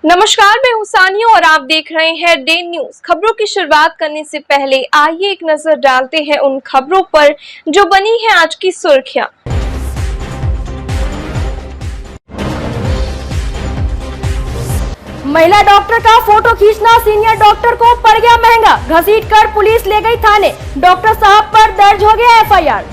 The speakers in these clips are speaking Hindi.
नमस्कार, मैं हूं सानिया और आप देख रहे हैं डे न्यूज। खबरों की शुरुआत करने से पहले आइए एक नजर डालते हैं उन खबरों पर जो बनी है आज की सुर्खियां। महिला डॉक्टर का फोटो खींचना सीनियर डॉक्टर को पड़ गया महंगा। घसीटकर पुलिस ले गई थाने। डॉक्टर साहब पर दर्ज हो गया एफआईआर।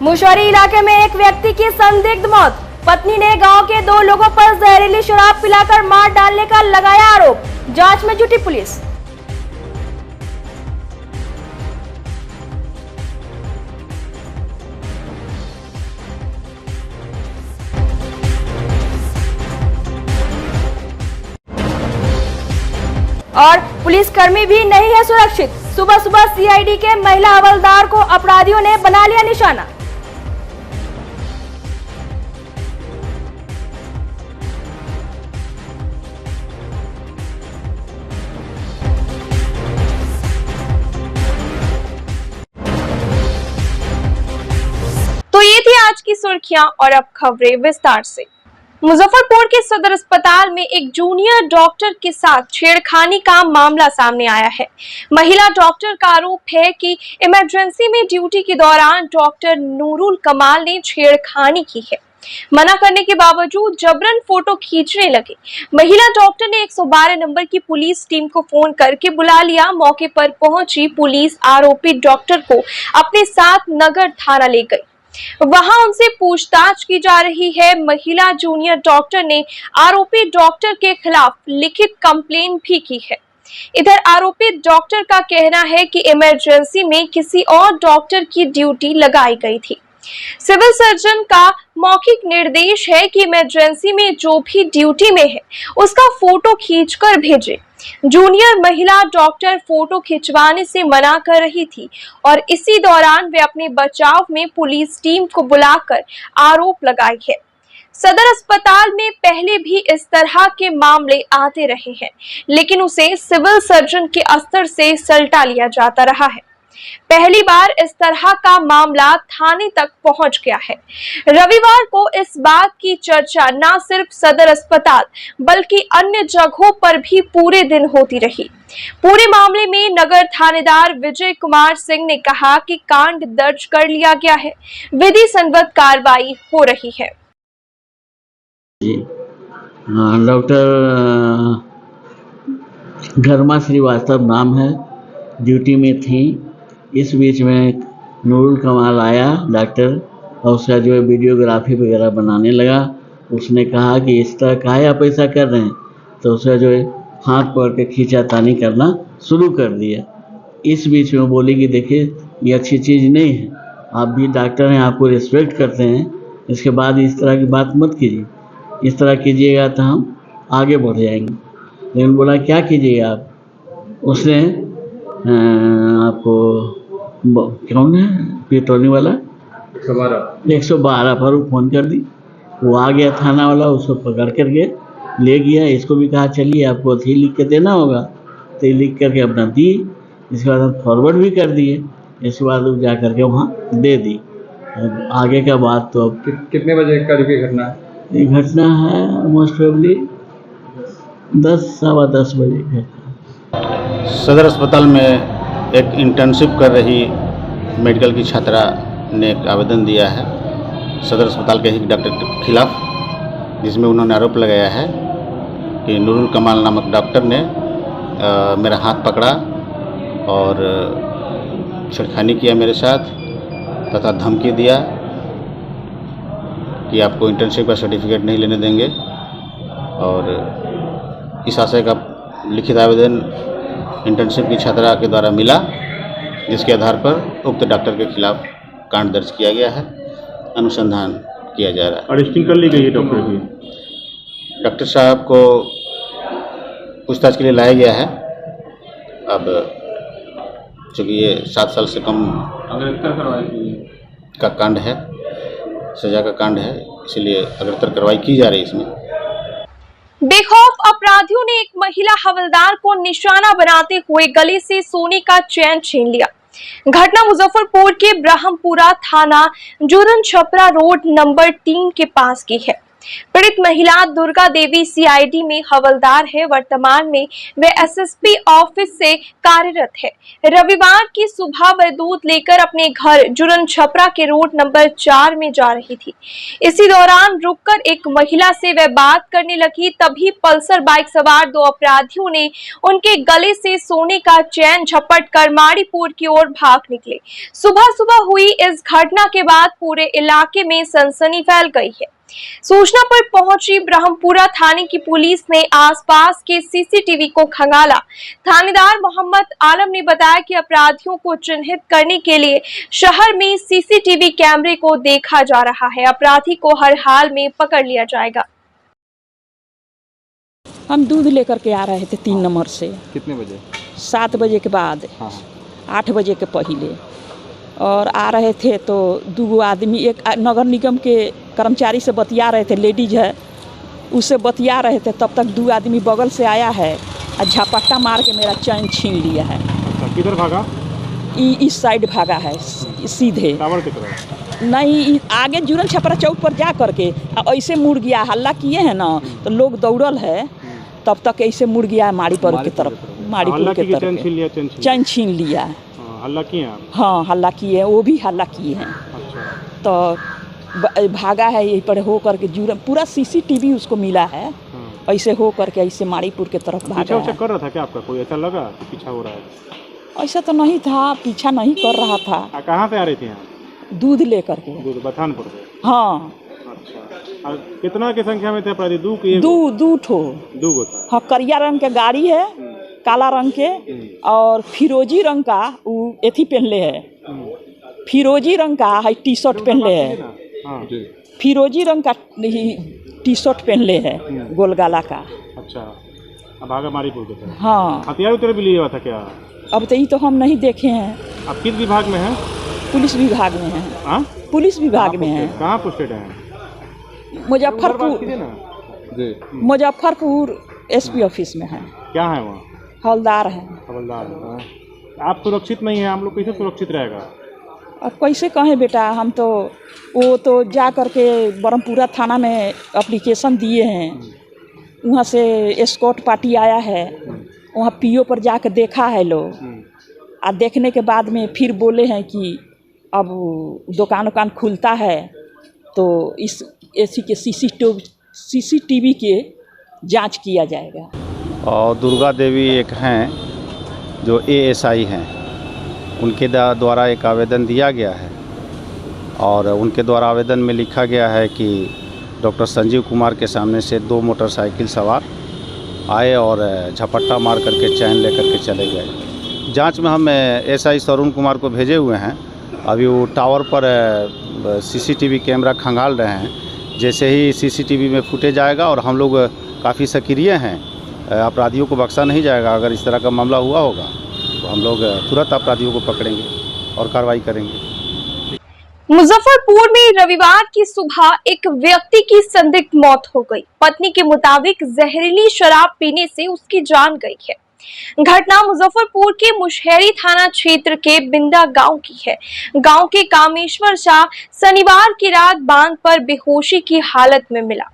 मुशहरी इलाके में एक व्यक्ति की संदिग्ध मौत। पत्नी ने गांव के 2 लोगों पर जहरीली शराब पिलाकर मार डालने का लगाया आरोप। जांच में जुटी पुलिस। और पुलिसकर्मी भी नहीं है सुरक्षित। सुबह सुबह सीआईडी के महिला हवलदार को अपराधियों ने बना लिया निशाना। तो ये थी आज की सुर्खियां और अब खबरें विस्तार से। मुजफ्फरपुर के सदर अस्पताल में एक जूनियर डॉक्टर के साथ छेड़खानी का मामला सामने आया है। महिला डॉक्टर का आरोप है कि इमरजेंसी में ड्यूटी के दौरान डॉक्टर नूरुल कमाल ने छेड़खानी की है। मना करने के बावजूद जबरन फोटो खींचने लगे। महिला डॉक्टर ने 112 नंबर की पुलिस टीम को फोन करके बुला लिया। मौके पर पहुंची पुलिस आरोपी डॉक्टर को अपने साथ नगर थाना ले गई। वहां उनसे पूछताछ की जा रही है। महिला जूनियर डॉक्टर ने आरोपी डॉक्टर के खिलाफ लिखित कंप्लेन भी की है। इधर आरोपी डॉक्टर का कहना है कि इमरजेंसी में किसी और डॉक्टर की ड्यूटी लगाई गई थी। सिविल सर्जन का मौखिक निर्देश है कि इमरजेंसी में जो भी ड्यूटी में है उसका फोटो खींचकर भेजे। जूनियर महिला डॉक्टर फोटो खिंचवाने से मना कर रही थी और इसी दौरान वे अपने बचाव में पुलिस टीम को बुलाकर आरोप लगाई है। सदर अस्पताल में पहले भी इस तरह के मामले आते रहे हैं, लेकिन उसे सिविल सर्जन के स्तर से सल्टा लिया जाता रहा है। पहली बार इस तरह का मामला थाने तक पहुंच गया है। रविवार को इस बात की चर्चा न सिर्फ सदर अस्पताल बल्कि अन्य जगहों पर भी पूरे दिन होती रही। पूरे मामले में नगर थानेदार विजय कुमार सिंह ने कहा कि कांड दर्ज कर लिया गया है, विधि संगत कार्रवाई हो रही है। डॉक्टर घरमा श्रीवास्तव नाम है, ड्यूटी में थी। इस बीच में नूरुल कमाल आया डॉक्टर, और उसका जो है वीडियोग्राफी वगैरह बनाने लगा। उसने कहा कि इस तरह काहे आप ऐसा कर रहे हैं, तो उसका जो है हाथ पकड़ के खींचातानी करना शुरू कर दिया। इस बीच में बोली कि देखिए ये अच्छी चीज़ नहीं है, आप भी डॉक्टर हैं, आपको रिस्पेक्ट करते हैं, इसके बाद इस तरह की बात मत कीजिए। इस तरह कीजिएगा तो हम आगे बढ़ जाएंगे। लेकिन बोला क्या कीजिएगा आप, उसने आपको कौन है पेट्रोलिंग वाला 112 पर फ़ोन कर दी। वो आ गया थाना वाला, उसको पकड़ करके ले गया। इसको भी कहा चलिए आपको अथी लिख के देना होगा, तो ये लिख करके अपना दी। इसके बाद हम फॉरवर्ड भी कर दिए। इसके बाद वो जा करके वहाँ दे दी। अब आगे का बात तो अब कितने बजे का घटना है? ये घटना है मोस्ट प्रोबेबली 10 सवा 10 बजे। सदर अस्पताल में एक इंटर्नशिप कर रही मेडिकल की छात्रा ने एक आवेदन दिया है सदर अस्पताल के एक डॉक्टर के खिलाफ, जिसमें उन्होंने आरोप लगाया है कि नूरुल कमाल नामक डॉक्टर ने मेरा हाथ पकड़ा और छेड़खानी किया मेरे साथ, तथा धमकी दिया कि आपको इंटर्नशिप का सर्टिफिकेट नहीं लेने देंगे। और इस आशय का लिखित आवेदन इंटर्नशिप की छात्रा के द्वारा मिला, जिसके आधार पर उक्त डॉक्टर के खिलाफ कांड दर्ज किया गया है, अनुसंधान किया जा रहा है। अरेस्टिंग कर ली गई है डॉक्टर की। डॉक्टर साहब को पूछताछ के लिए लाया गया है। अब चूँकि ये 7 साल से कम का कांड है, सजा का कांड है, इसलिए अग्रतर कार्रवाई की जा रही है इसमें। बेखौफ अपराधियों ने एक महिला हवलदार को निशाना बनाते हुए गले से सोने का चैन छीन लिया। घटना मुजफ्फरपुर के ब्रह्मपुरा थाना जुरन छपरा रोड नंबर 3 के पास की है। पीड़ित महिला दुर्गा देवी सीआईडी में हवलदार है। वर्तमान में वे एसएसपी ऑफिस से कार्यरत है। रविवार की सुबह वह दूध लेकर अपने घर जुरन छपरा के रोड नंबर 4 में जा रही थी। इसी दौरान रुककर एक महिला से वह बात करने लगी। तभी पल्सर बाइक सवार 2 अपराधियों ने उनके गले से सोने का चैन झपट कर माड़ीपुर की ओर भाग निकले। सुबह सुबह हुई इस घटना के बाद पूरे इलाके में सनसनी फैल गई है। सूचना पर पहुंची ब्रह्मपुरा थाने की पुलिस ने आसपास के सीसीटीवी को खंगाला। थानेदार मोहम्मद आलम ने बताया कि अपराधियों को चिन्हित करने के लिए शहर में सीसीटीवी कैमरे को देखा जा रहा है। अपराधी को हर हाल में पकड़ लिया जाएगा। हम दूध लेकर के आ रहे थे 3 नंबर से। कितने बजे? 7 बजे के बाद। हाँ। 8 बजे के पहले और आ रहे थे तो 2 आदमी, एक नगर निगम के कर्मचारी से बतिया रहे थे, लेडीज है, उससे बतिया रहे थे। तब तक 2 आदमी बगल से आया है और झपट्टा मार के मेरा चैन छीन लिया है। अच्छा, किधर भागा? इस साइड भागा है सीधे। टावर की तरफ? नहीं, आगे जुरन छपरा चौक पर जा करके ऐसे मुड़ गया। हल्ला किए हैं ना तो लोग दौड़ल है, तब तक ऐसे मुड़ गया माड़ीपुर की तरफ। माड़ीपुर की तरफ चैन छीन लिया। हल्ला किए आप? हाँ, हल्ला किए, वो भी हल्ला किए हैं। अच्छा। तो भागा है यहीं पर हो करके जुरन, पूरा सीसीटीवी उसको मिला है। ऐसे हो करके ऐसे माड़ीपुर के तरफ भागा है। कर रहा था क्या आपका? कोई ऐसा लगा कि पीछा हो रहा है? ऐसा तो नहीं था, पीछा नहीं कर रहा था। कहाँ से आ रही थी आप? दूध लेकर के। दूध बथानपुर से? हाँ। अच्छा, कितना की संख्या में थे अपराधी? 2 ठो। 2 गो था? हाँ, करिया रंग के गाड़ी है, काला रंग के, और फिरोजी रंग का वो एथी पहनले है। फिरोजी रंग का है टी-शर्ट पहनले है। फिरोजी रंग का टी-शर्ट पहनले है, गोलगाला का। अच्छा, अब आगे माड़ीपुर के तरफ? हाँ। हथियार उतर भी लिया हुआ था क्या? अब तो ये तो हम नहीं देखे हैं। आप किस विभाग में हैं? पुलिस विभाग में है। हाँ, पुलिस विभाग में है। कहाँ पोस्टेड हैं? मुजफ्फरपुर एसपी ऑफिस में है। क्या है वहाँ? हवलदार है। हवलदार है। आप सुरक्षित नहीं हैं, हम लोग कैसे सुरक्षित रहेगा? अब कैसे कहें बेटा, हम तो वो तो जा करके ब्रह्मपुरा थाना में एप्लीकेशन दिए हैं। वहाँ से एस्कॉर्ट पार्टी आया है, वहाँ पीओ पर जाकर देखा है लोग। और देखने के बाद में फिर बोले हैं कि अब दुकान खुलता है तो इस ऐसी के सीसीटीवी के जांच किया जाएगा। और दुर्गा देवी एक हैं जो एएसआई हैं, उनके द्वारा एक आवेदन दिया गया है और उनके द्वारा आवेदन में लिखा गया है कि डॉक्टर संजीव कुमार के सामने से 2 मोटरसाइकिल सवार आए और झपट्टा मार करके चैन लेकर के चले गए। जांच में हम एसआई तरुण कुमार को भेजे हुए हैं। अभी वो टावर पर सीसीटीवी कैमरा खंगाल रहे हैं। जैसे ही सीसीटीवी में फुटेज आएगा, और हम लोग काफ़ी सक्रिय हैं, अपराधियों को बख्शा नहीं जाएगा। अगर इस तरह का मामला हुआ होगा तो हम लोग तुरंत अपराधियों को पकड़ेंगे और कार्रवाई करेंगे। मुजफ्फरपुर में रविवार की सुबह एक व्यक्ति की संदिग्ध मौत हो गई। पत्नी के मुताबिक जहरीली शराब पीने से उसकी जान गई है। घटना मुजफ्फरपुर के मुशहरी थाना क्षेत्र के बिंदा गांव की है। गांव के कामेश्वर शाह शनिवार की रात बांध पर बेहोशी की हालत में मिला।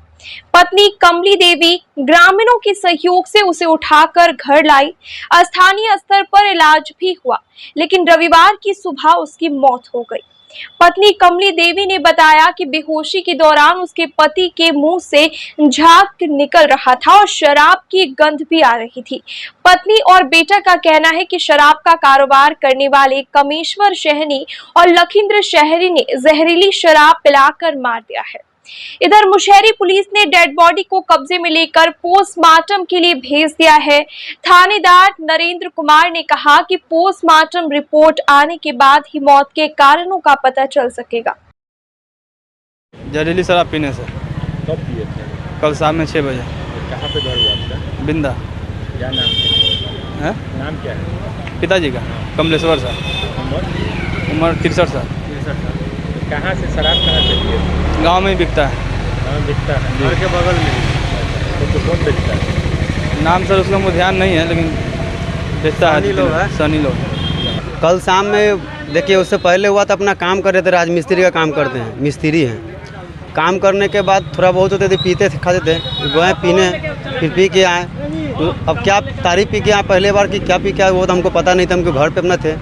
पत्नी कमली देवी ग्रामीणों के सहयोग से उसे उठाकर घर लाई। स्थानीय स्तर पर इलाज भी हुआ, लेकिन रविवार की सुबह उसकी मौत हो गई। पत्नी कमली देवी ने बताया कि बेहोशी के दौरान उसके पति के मुंह से झाग निकल रहा था और शराब की गंध भी आ रही थी। पत्नी और बेटा का कहना है कि शराब का कारोबार करने वाले कमेश्वर शहनी और लखींद्र शहरी ने जहरीली शराब पिलाकर मार दिया है। इधर मुशहरी पुलिस ने डेड बॉडी को कब्जे में लेकर पोस्टमार्टम के लिए भेज दिया है। थानेदार नरेंद्र कुमार ने कहा कि पोस्टमार्टम रिपोर्ट आने के बाद ही मौत के कारणों का पता चल सकेगा। जहरीली शराब पीने से। कब पिए थे? कल शाम में 6 बजे। कहाँ पे घर हुआ आपका? बिंदा। क्या नाम है? नाम क्या है? पिताजी का कमलेश्वर साहब, उम्र 63 साल। 63 साल। कहाँ से शराब कहाँ से पिए? गांव में ही बिकता है। गाँव में बिकता है, घर के बगल में। तो कौन बेचता है? नाम सर उसका मुझे ध्यान नहीं है, लेकिन बेचता है सनी लोग। कल शाम में देखिए, उससे पहले हुआ तो अपना काम कर रहे थे, राजमिस्त्री का काम करते हैं, मिस्त्री हैं। काम करने के बाद थोड़ा बहुत होते थे, पीते थे, खाते थे, गए पीने, फिर पी के आए। तो अब क्या तारीफ पी के आए, पहले बार की क्या पी के आए वो तो हमको पता नहीं था, हमको घर पे अपना थे।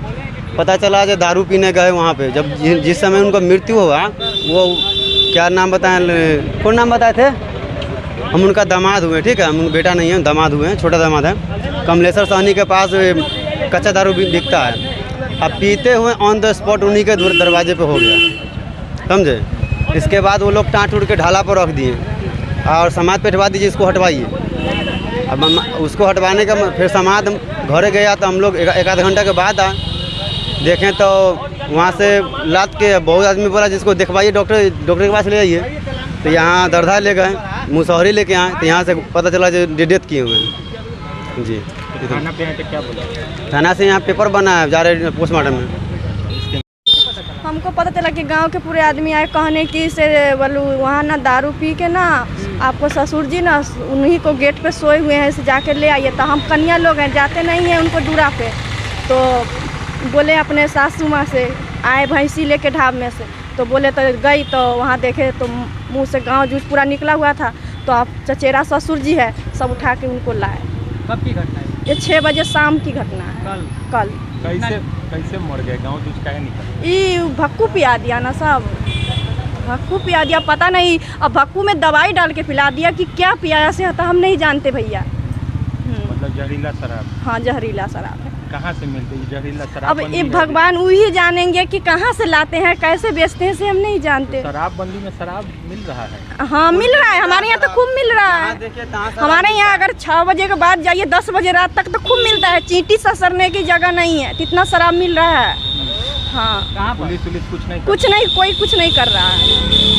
पता चला जो दारू पीने गए वहाँ पे, जब जिस समय उनका मृत्यु हुआ, वो क्या नाम बताएं, कौन नाम बताए थे? हम उनका दामाद हुए, ठीक है, हम उनका बेटा नहीं है, दामाद हुए हैं, छोटा दामाद है। कमलेश्वर सहनी के पास कच्चा दारू बिकता है। अब पीते हुए ऑन द स्पॉट उन्हीं के दरवाजे पे हो गया, समझे। इसके बाद वो लोग टाँट उड़ के ढाला पर रख दिए और समाध पे हटवा दीजिए, इसको हटवाइए। अब उसको हटवाने का फिर समाध घरे गया तो हम लोग एक आध घंटा के बाद आए, देखें तो वहाँ से लाद के बहुत आदमी बोला जिसको दिखवाइए, डॉक्टर के पास ले जाइए। तो यहाँ दरधा ले गए, मुसहरी लेके आए, तो यहाँ से पता चला जो डेथ किए हुए हैं जी। थाना पे आए तो क्या बोला? थाना से यहाँ पेपर बना है, जा रहे पोस्टमार्टम में। हमको पता चला कि गांव के पूरे आदमी आए कहने की से बोलू वहाँ ना दारू पी के ना आपको ससुर जी ना उन्हीं को गेट पे सोए हुए हैं, इसे जाके ले आइए। तो हम कन्या लोग हैं, जाते नहीं हैं उनको दूरा पे। तो बोले अपने सासू माँ से, आए भैंसी लेके ढाब में से, तो बोले तो गई तो वहाँ देखे तो मुँह से गाँव जूझ पूरा निकला हुआ था। तो अब चचेरा ससुर जी है, सब उठा के उनको लाए। कब की घटना है? ये 6 बजे शाम की घटना है। कल कैसे मर गए? गाँव जूझ काहे निकल? ये भक्कू पिया दिया ना, सब भक्कू पिया दिया, पता नहीं। अब भक्कू में दवाई डाल के पिला दिया कि क्या पिया से तो हम नहीं जानते भैया। मतलब जहरीला शराब? हाँ, जहरीला शराब है। कहाँ से मिलती है जहरीला शराब? अब ये भगवान वही जानेंगे कि कहाँ से लाते हैं, कैसे बेचते हैं, से हम नहीं जानते। शराब बंदी में शराब मिल रहा है? हाँ, मिल रहा है, हमारे यहाँ तो खूब मिल रहा है। हमारे यहाँ अगर 6 बजे के बाद जाइए 10 बजे रात तक तो खूब मिलता है, चींटी ससरने की जगह नहीं है, इतना शराब मिल रहा है। हाँ, पुलिस कुछ नहीं, कोई कुछ नहीं कर रहा है।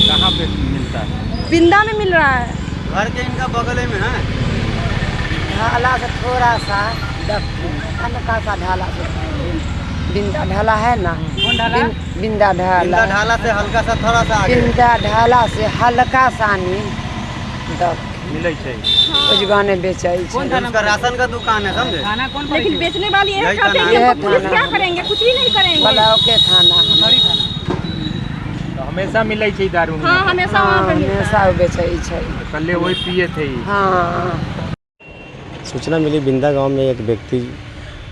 कहाँ पे मिलता है? बिंदा में मिल रहा है। घर के इनका बगल में है, ढाला से थोड़ा सा हल्का सा ढाला से, बिंदा ढाला है ना, बिंदा ढाला, ढाला से हल्का सा थोड़ा सा आगे, बिंदा ढाला से हल्का सा मिले छे। कुछ गाने बेचे। उसका राशन का दुकान है, समझे। लेकिन बेचने वाली एक खाते, पुलिस क्या करेंगे? कुछ भी नहीं करेंगे। ब्लॉक के थाना तो हमेशा मिले छे दारू? हाँ, हमेशा वहाँ पे मिलता है। हमेशा बेचे छे। कल वही पिए थे? हाँ। सूचना मिली बिंदा गांव में एक व्यक्ति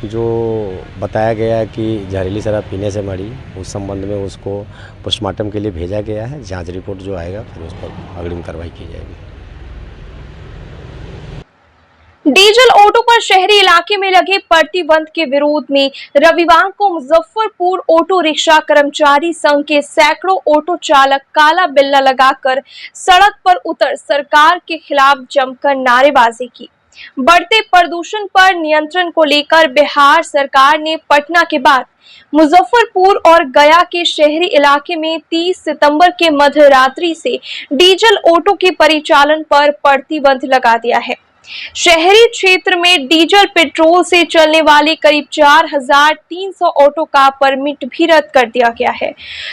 जो बताया गया है कि जहरीली शराब पीने से मरी, उस संबंध में उसको पोस्टमार्टम के लिए भेजा गया है। जांच रिपोर्ट जो आएगा फिर उस पर अग्रिम कार्रवाई की जाएगी। डीजल ऑटो पर शहरी इलाके में लगे प्रतिबंध के विरोध में रविवार को मुजफ्फरपुर ऑटो रिक्शा कर्मचारी संघ के सैकड़ों ऑटो चालक काला बिल्ला लगाकर सड़क पर उतर सरकार के खिलाफ जमकर नारेबाजी की। बढ़ते प्रदूषण पर नियंत्रण को लेकर बिहार सरकार ने पटना के बाद मुजफ्फरपुर और गया के शहरी इलाके में 30 सितंबर के मध्य रात्रि से डीजल ऑटो के परिचालन पर प्रतिबंध लगा दिया है। शहरी क्षेत्र में डीजल पेट्रोल से चलने वाले करीब 4300 ऑटो का परमिट भी रद्द कर दिया गया है।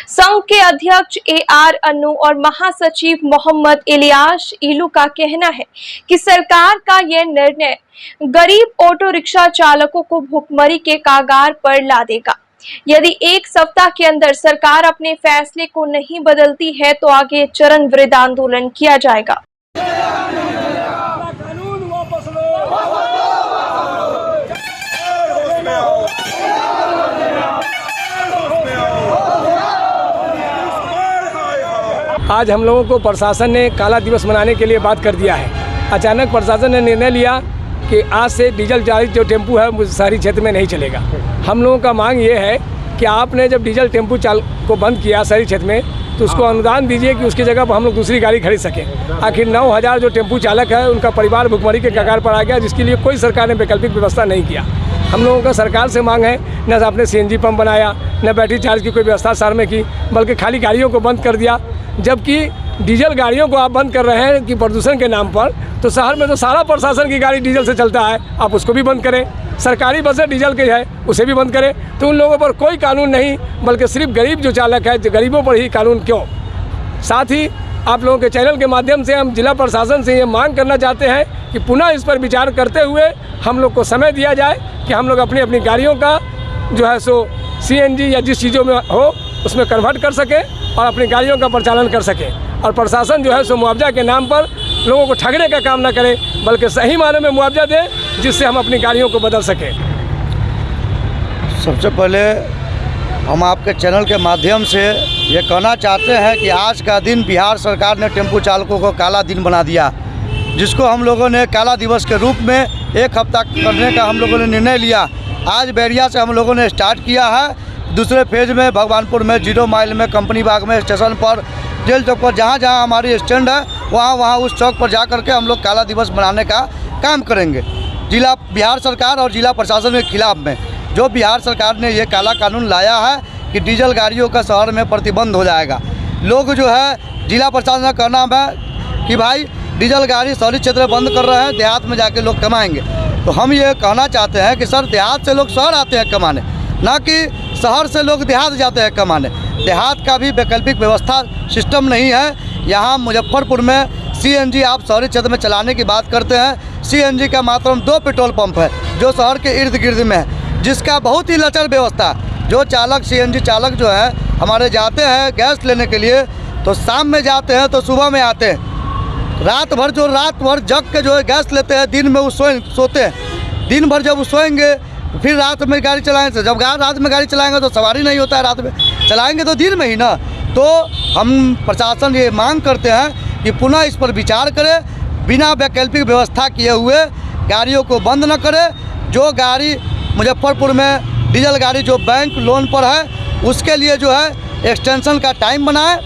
संघ के अध्यक्ष AR अन्नू और महासचिव मोहम्मद इलियास इलू का कहना है कि सरकार का यह निर्णय गरीब ऑटो रिक्शा चालकों को भुखमरी के कगार पर ला देगा। यदि एक सप्ताह के अंदर सरकार अपने फैसले को नहीं बदलती है तो आगे चरण वृद्ध आंदोलन किया जाएगा। आज हम लोगों को प्रशासन ने काला दिवस मनाने के लिए बात कर दिया है। अचानक प्रशासन ने निर्णय लिया कि आज से डीजल चालित जो टेम्पू है शहरी क्षेत्र में नहीं चलेगा। हम लोगों का मांग ये है कि आपने जब डीजल टेम्पू को बंद किया शहरी क्षेत्र में तो उसको अनुदान दीजिए कि उसकी जगह पर हम लोग दूसरी गाड़ी खरीद सकें। आखिर 9000 जो टेम्पू चालक है उनका परिवार भुखमरी के कगार पर आ गया, जिसके लिए कोई सरकार ने वैकल्पिक व्यवस्था नहीं किया। हम लोगों का सरकार से मांग है, न आपने CNG पंप बनाया, न बैटरी चार्ज की कोई व्यवस्था शहर में की, बल्कि खाली गाड़ियों को बंद कर दिया। जबकि डीजल गाड़ियों को आप बंद कर रहे हैं कि प्रदूषण के नाम पर, तो शहर में तो सारा प्रशासन की गाड़ी डीजल से चलता है, आप उसको भी बंद करें। सरकारी बसें डीजल की है उसे भी बंद करें। तो उन लोगों पर कोई कानून नहीं, बल्कि सिर्फ गरीब जो चालक है, जो गरीबों पर ही कानून क्यों। साथ ही आप लोगों के चैनल के माध्यम से हम जिला प्रशासन से ये मांग करना चाहते हैं कि पुनः इस पर विचार करते हुए हम लोग को समय दिया जाए कि हम लोग अपनी अपनी गाड़ियों का जो है सो CNG या जिस चीज़ों में हो उसमें कन्वर्ट कर सकें और अपनी गाड़ियों का परिचालन कर सकें। और प्रशासन जो है सो मुआवजा के नाम पर लोगों को ठगने का काम ना करे, बल्कि सही मायने में मुआवजा दे जिससे हम अपनी गाड़ियों को बदल सकें। सबसे पहले हम आपके चैनल के माध्यम से ये कहना चाहते हैं कि आज का दिन बिहार सरकार ने टेम्पो चालकों को काला दिन बना दिया, जिसको हम लोगों ने काला दिवस के रूप में 1 हफ्ता करने का हम लोगों ने निर्णय लिया। आज बैरिया से हम लोगों ने स्टार्ट किया है। दूसरे फेज में भगवानपुर में, 0 माइल में, कंपनी बाग में, स्टेशन पर, जेल चौक पर, जहाँ जहाँ हमारी स्टैंड है वहाँ उस चौक पर जा कर के हम लोग काला दिवस मनाने का काम करेंगे। जिला बिहार सरकार और जिला प्रशासन के खिलाफ में जो बिहार सरकार ने ये काला कानून लाया है कि डीजल गाड़ियों का शहर में प्रतिबंध हो जाएगा। लोग जो है जिला प्रशासन का कहना है कि भाई डीजल गाड़ी शहरी क्षेत्र में बंद कर रहे हैं, देहात में जाके लोग कमाएंगे। तो हम ये कहना चाहते हैं कि सर, देहात से लोग शहर आते हैं कमाने, ना कि शहर से लोग देहात जाते हैं कमाने। देहात का भी वैकल्पिक व्यवस्था सिस्टम नहीं है। यहाँ मुजफ्फरपुर में CNG आप शहरी क्षेत्र में चलाने की बात करते हैं। CNG का मात्र 2 पेट्रोल पंप है जो शहर के इर्द गिर्द में है, जिसका बहुत ही लचर व्यवस्था। जो चालक CNG चालक जो है हमारे जाते हैं गैस लेने के लिए, तो शाम में जाते हैं तो सुबह में आते हैं। रात भर जग के जो है गैस लेते हैं, दिन में वो सोते हैं। दिन भर जब वो सोएंगे फिर रात में गाड़ी चलाएंगे। जब रात में गाड़ी चलाएंगे तो सवारी नहीं होता है, रात में चलाएंगे तो दिन में ही ना। तो हम प्रशासन ये मांग करते हैं कि पुनः इस पर विचार करे, बिना वैकल्पिक व्यवस्था किए हुए गाड़ियों को बंद न करे। जो गाड़ी मुजफ्फरपुर में डीजल गाड़ी जो बैंक लोन पर है, उसके लिए जो है एक्सटेंशन का टाइम बनाए,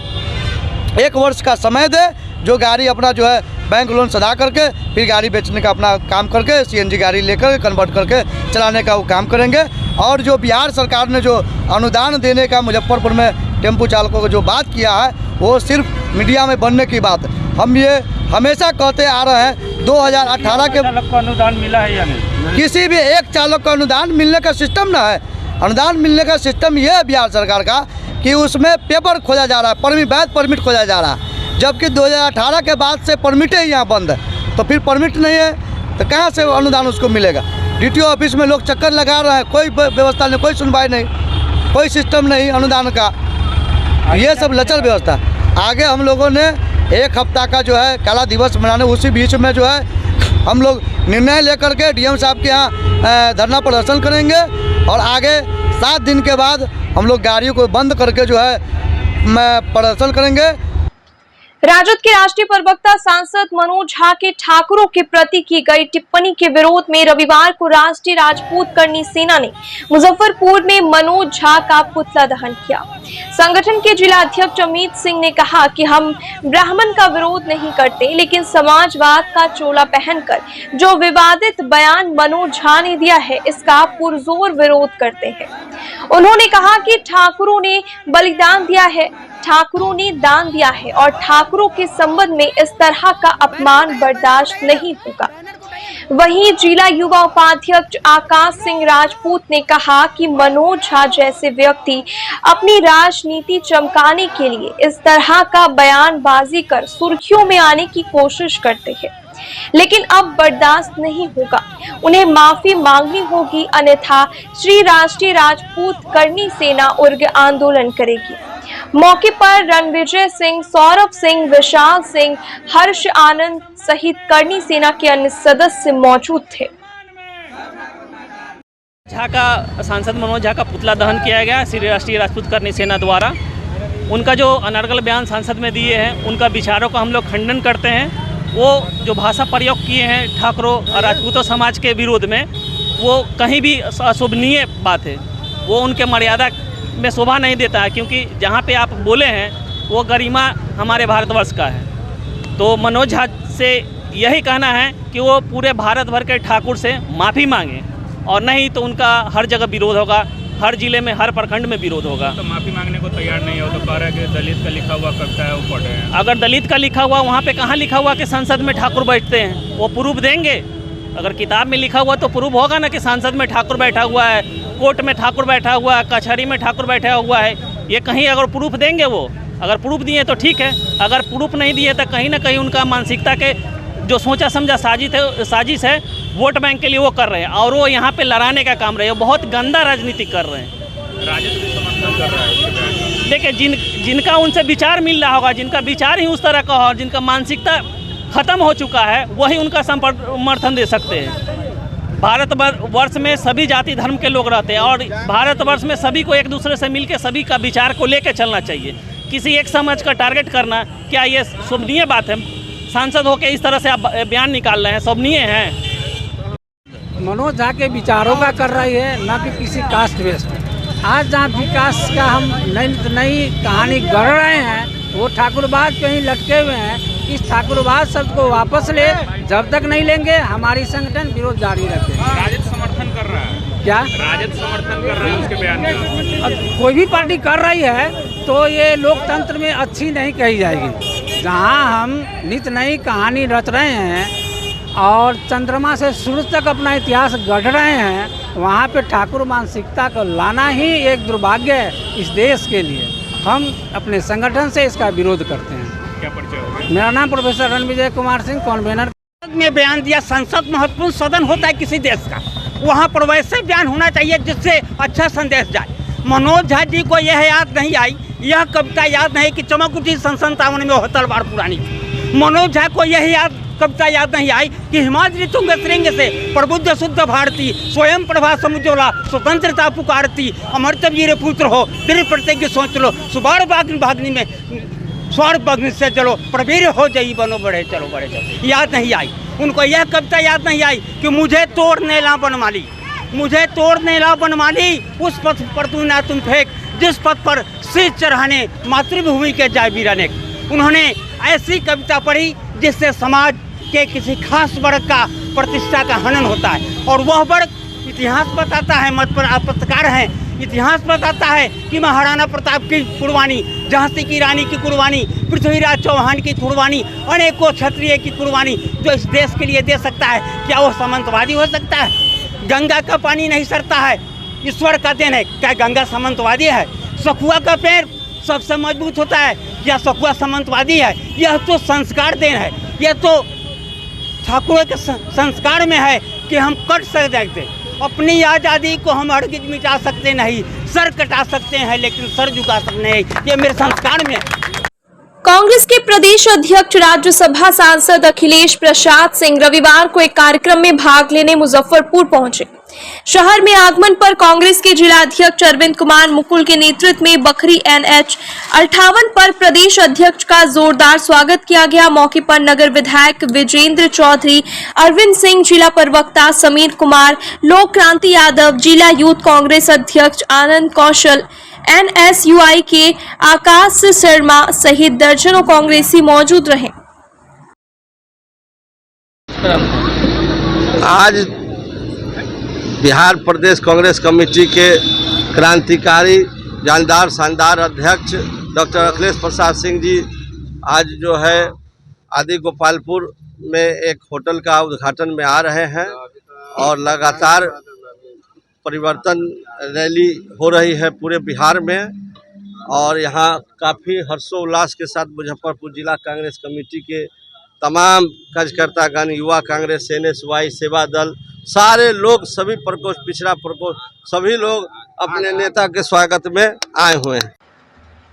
1 वर्ष का समय दे। जो गाड़ी अपना जो है बैंक लोन सदा करके फिर गाड़ी बेचने का अपना काम करके CNG गाड़ी लेकर कन्वर्ट करके चलाने का वो काम करेंगे। और जो बिहार सरकार ने जो अनुदान देने का मुजफ्फरपुर में टेम्पो चालकों को जो बात किया है, वो सिर्फ मीडिया में बनने की बात है। हम ये हमेशा कहते आ रहे हैं 2018 के चालक को अनुदान मिला है या नहीं? किसी भी एक चालक को अनुदान मिलने का सिस्टम ना है। अनुदान मिलने का सिस्टम ये है बिहार सरकार का कि उसमें पेपर खोजा जा रहा है, वैध परमिट खोजा जा रहा है। जबकि 2018 के बाद से परमिट ही यहाँ बंद है, तो फिर परमिट नहीं है तो कहाँ से अनुदान उसको मिलेगा। DTO ऑफिस में लोग चक्कर लगा रहे हैं, कोई व्यवस्था नहीं, कोई सुनवाई नहीं, कोई सिस्टम नहीं अनुदान का। ये सब लचर व्यवस्था। आगे हम लोगों ने 1 हफ्ता का जो है काला दिवस मनाने, उसी बीच में जो है हम लोग निर्णय लेकर के DM साहब के यहाँ धरना प्रदर्शन करेंगे। और आगे 7 दिन के बाद हम लोग गाड़ियों को बंद करके जो है प्रदर्शन करेंगे। राजद के राष्ट्रीय प्रवक्ता सांसद मनोज झा के ठाकुरों के प्रति की गई टिप्पणी के विरोध में रविवार को राष्ट्रीय राजपूत करनी सेना ने मुजफ्फरपुर में मनोज झा का पुतला दहन किया। संगठन के जिला अध्यक्ष अमित सिंह ने कहा कि हम ब्राह्मण का विरोध नहीं करते, लेकिन समाजवाद का चोला पहनकर जो विवादित बयान मनोज झा ने दिया है, इसका पुरजोर विरोध करते हैं। उन्होंने कहा कि ठाकुरों ने बलिदान दिया है, ठाकुरों ने दान दिया है और ठाकुरों के संबंध में इस तरह का अपमान बर्दाश्त नहीं होगा। वहीं जिला युवा उपाध्यक्ष आकाश सिंह राजपूत ने कहा कि मनोज झा जैसे व्यक्ति अपनी राजनीति चमकाने के लिए इस तरह का बयानबाजी कर सुर्खियों में आने की कोशिश करते हैं, लेकिन अब बर्दाश्त नहीं होगा, उन्हें माफी मांगनी होगी, अन्यथा श्री राष्ट्रीय राजपूत करनी सेना उग्र आंदोलन करेगी। मौके पर रणविजय सिंह, सौरभ सिंह, विशाल सिंह, हर्ष आनंद सहित करनी सेना के अन्य सदस्य मौजूद थे। झा का सांसद मनोज झा का पुतला दहन किया गया श्री राष्ट्रीय राजपूत करनी सेना द्वारा। उनका जो अनर्गल बयान सांसद में दिए हैं, उनका विचारों का हम लोग खंडन करते हैं। वो जो भाषा प्रयोग किए हैं ठाकुरों और राजपूतों समाज के विरोध में, वो कहीं भी अशोभनीय बात है, वो उनके मर्यादा में शोभा नहीं देता है, क्योंकि जहाँ पे आप बोले हैं वो गरिमा हमारे भारतवर्ष का है। तो मनोज झा से यही कहना है कि वो पूरे भारत भर के ठाकुर से माफ़ी मांगे, और नहीं तो उनका हर जगह विरोध होगा, हर जिले में, हर प्रखंड में विरोध होगा। तो माफ़ी मांगने को तैयार नहीं हो तो कह रहे हैं कि दलित का लिखा हुआ कविता है वो पढ़े हैं। अगर दलित का लिखा हुआ, वहाँ पे कहाँ लिखा हुआ कि संसद में ठाकुर बैठते हैं? वो प्रूफ देंगे। अगर किताब में लिखा हुआ तो प्रूफ होगा ना कि संसद में ठाकुर बैठा हुआ है, कोर्ट में ठाकुर बैठा हुआ है, कचहरी में ठाकुर बैठा हुआ है। ये कहीं अगर प्रूफ देंगे वो, अगर प्रूफ दिए तो ठीक है, अगर प्रूफ नहीं दिए तो कहीं ना कहीं उनका मानसिकता के जो सोचा समझा साजिश है वोट बैंक के लिए वो कर रहे हैं, और वो यहाँ पे लड़ाने का काम रहे हैं, बहुत गंदा राजनीति कर रहे हैं। राजद भी समर्थन कर रहा है। देखिए, जिनका उनसे विचार मिल रहा होगा, जिनका विचार ही उस तरह का हो और जिनका मानसिकता खत्म हो चुका है, वही उनका समर्थन दे सकते हैं। भारतवर्ष में सभी जाति धर्म के लोग रहते हैं और भारतवर्ष में सभी को एक दूसरे से मिलकर सभी का विचार को लेकर चलना चाहिए। किसी एक समाज का टारगेट करना क्या ये शोभनीय बात है? सांसद होकर इस तरह से आप बयान निकाल रहे हैं, शोभनीय है? मनोज झा के विचारों का कर रही है, ना कि किसी कास्ट बेस्ड। आज जहाँ विकास का हम नई कहानी गढ़ रहे हैं, वो ठाकुरवाद पे ही लटके हुए हैं। इस ठाकुरवाद शब्द को वापस ले, जब तक नहीं लेंगे हमारी संगठन विरोध जारी रखेगा। राजद समर्थन कर रहा है क्या? राजद समर्थन कर रहा है उसके बयान का। अब कोई भी पार्टी कर रही है तो ये लोकतंत्र में अच्छी नहीं कही जाएगी। जहाँ हम नित नई कहानी रच रहे हैं और चंद्रमा से सूरज तक अपना इतिहास गढ़ रहे हैं, वहाँ पे ठाकुर मानसिकता को लाना ही एक दुर्भाग्य है इस देश के लिए। हम अपने संगठन से इसका विरोध करते हैं। क्या परिचय होगा? मेरा नाम प्रोफेसर रणविजय कुमार सिंह, कॉन्वेनर। में बयान दिया, संसद महत्वपूर्ण सदन होता है किसी देश का, वहाँ पर वैसे बयान होना चाहिए जिससे अच्छा संदेश जाए। मनोज झा जी को यह याद नहीं आई, यह कविता याद नहीं कि चमक उठी सन 57 में 72 बार पुरानी। मनोज झा को यह कविता याद नहीं आई कि हिमाद्री तुंग श्रृंग से प्रबुद्ध शुद्ध भारती, स्वयं प्रभा समुज्ज्वला स्वतंत्रता पुकारती, अमृत वीर पुत्र हो दृढ़ प्रतिज्ञ सोच लो, सुबार भाग्नि में स्वर बग्नि से चलो, प्रवीर हो जई बनो बढ़े चलो बढ़े चलो। याद नहीं आई उनको, यह कविता याद नहीं आई कि मुझे तोड़ने ला बनमाली, मुझे तोड़ने ला बनमाली, उस पथ पर तू ना तुम फेंक जिस पथ पर शीश चढ़ाने मातृभूमि के जाए वीराने। उन्होंने ऐसी कविता पढ़ी जिससे समाज के किसी खास वर्ग का प्रतिष्ठा का हनन होता है, और वह वर्ग इतिहास बताता है, मत पर आप पत्रकार हैं, इतिहास बताता है कि महाराणा प्रताप की कुर्बानी, झांसी की रानी की कुर्बानी, पृथ्वीराज चौहान की कुर्बानी, अनेकों क्षत्रिय की कुर्बानी जो इस देश के लिए दे सकता है, क्या वो सामंतवादी हो सकता है? गंगा का पानी नहीं सरता है, ईश्वर का देन है, क्या गंगा सामंतवादी है? सखुआ का पेड़ सबसे मजबूत होता है, क्या सखुआ सामंतवादी है? यह तो संस्कार देन है, यह तो ठाकुर के संस्कार में है कि हम कट सकते, अपनी आज़ादी को हम हरगिज मिटा सकते नहीं, सर कटा सकते हैं लेकिन सर झुका सकते नहीं, ये मेरे संस्कार में है। कांग्रेस के प्रदेश अध्यक्ष राज्यसभा सांसद अखिलेश प्रसाद सिंह रविवार को एक कार्यक्रम में भाग लेने मुजफ्फरपुर पहुंचे। शहर में आगमन पर कांग्रेस के जिला अध्यक्ष अरविंद कुमार मुकुल के नेतृत्व में बखरी NH 58 पर प्रदेश अध्यक्ष का जोरदार स्वागत किया गया। मौके पर नगर विधायक विजेंद्र चौधरी, अरविंद सिंह, जिला प्रवक्ता समीर कुमार, लोक क्रांति यादव, जिला यूथ कांग्रेस अध्यक्ष आनंद कौशल, NSUI के आकाश शर्मा सहित दर्जनों कांग्रेसी मौजूद रहे। आज बिहार प्रदेश कांग्रेस कमेटी के क्रांतिकारी जानदार शानदार अध्यक्ष डॉक्टर अखिलेश प्रसाद सिंह जी आज जो है आदि गोपालपुर में एक होटल का उद्घाटन में आ रहे हैं, और लगातार परिवर्तन रैली हो रही है पूरे बिहार में, और यहाँ काफ़ी हर्षोल्लास के साथ मुजफ्फरपुर जिला कांग्रेस कमेटी के तमाम कार्यकर्तागण, युवा कांग्रेस, NSY, सेवा दल, सारे लोग, सभी प्रकोष्ठ, पिछड़ा प्रकोष्ठ, सभी लोग अपने नेता के स्वागत में आए हुए हैं।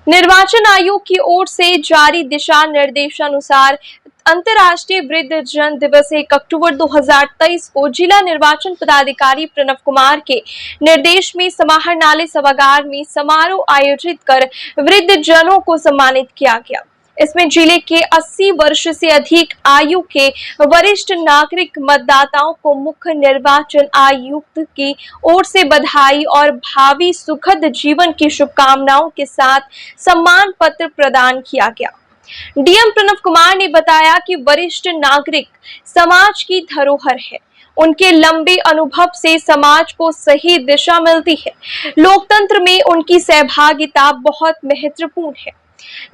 निर्वाचन आयोग की ओर से जारी दिशा निर्देशानुसार अंतर्राष्ट्रीय वृद्धजन दिवस 1 अक्टूबर 2023 को जिला निर्वाचन पदाधिकारी प्रणव कुमार के निर्देश में समाहरणालय सभागार में समारोह आयोजित कर वृद्धजनों को सम्मानित किया गया। इसमें जिले के 80 वर्ष से अधिक आयु के वरिष्ठ नागरिक मतदाताओं को मुख्य निर्वाचन आयुक्त की ओर से बधाई और भावी सुखद जीवन की शुभकामनाओं के साथ सम्मान पत्र प्रदान किया गया। डीएम प्रणव कुमार ने बताया कि वरिष्ठ नागरिक समाज की धरोहर है, उनके लंबे अनुभव से समाज को सही दिशा मिलती है। लोकतंत्र में उनकी सहभागिता बहुत महत्वपूर्ण है।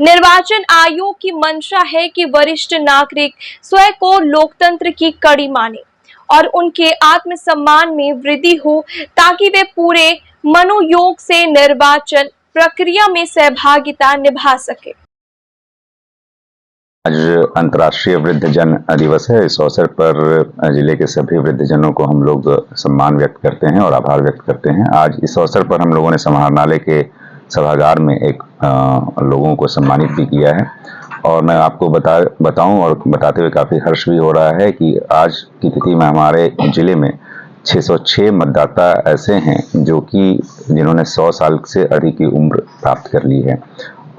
निर्वाचन आयोग की मंशा है कि वरिष्ठ नागरिक स्वयं को लोकतंत्र की कड़ी माने और उनके आत्मसम्मान में वृद्धि हो, ताकि वे पूरे मनोयोग से निर्वाचन प्रक्रिया में सहभागिता निभा सके। आज अंतर्राष्ट्रीय वृद्धजन दिवस है। इस अवसर पर जिले के सभी वृद्धजनों को हम लोग सम्मान व्यक्त करते हैं और आभार व्यक्त करते हैं। आज इस अवसर पर हम लोगों ने समाहरणालय के सभागार में एक लोगों को सम्मानित भी किया है और मैं आपको बताऊं और बताते हुए काफ़ी हर्ष भी हो रहा है कि आज की तिथि में हमारे जिले में 606 मतदाता ऐसे हैं जो कि जिन्होंने 100 साल से अधिक की उम्र प्राप्त कर ली है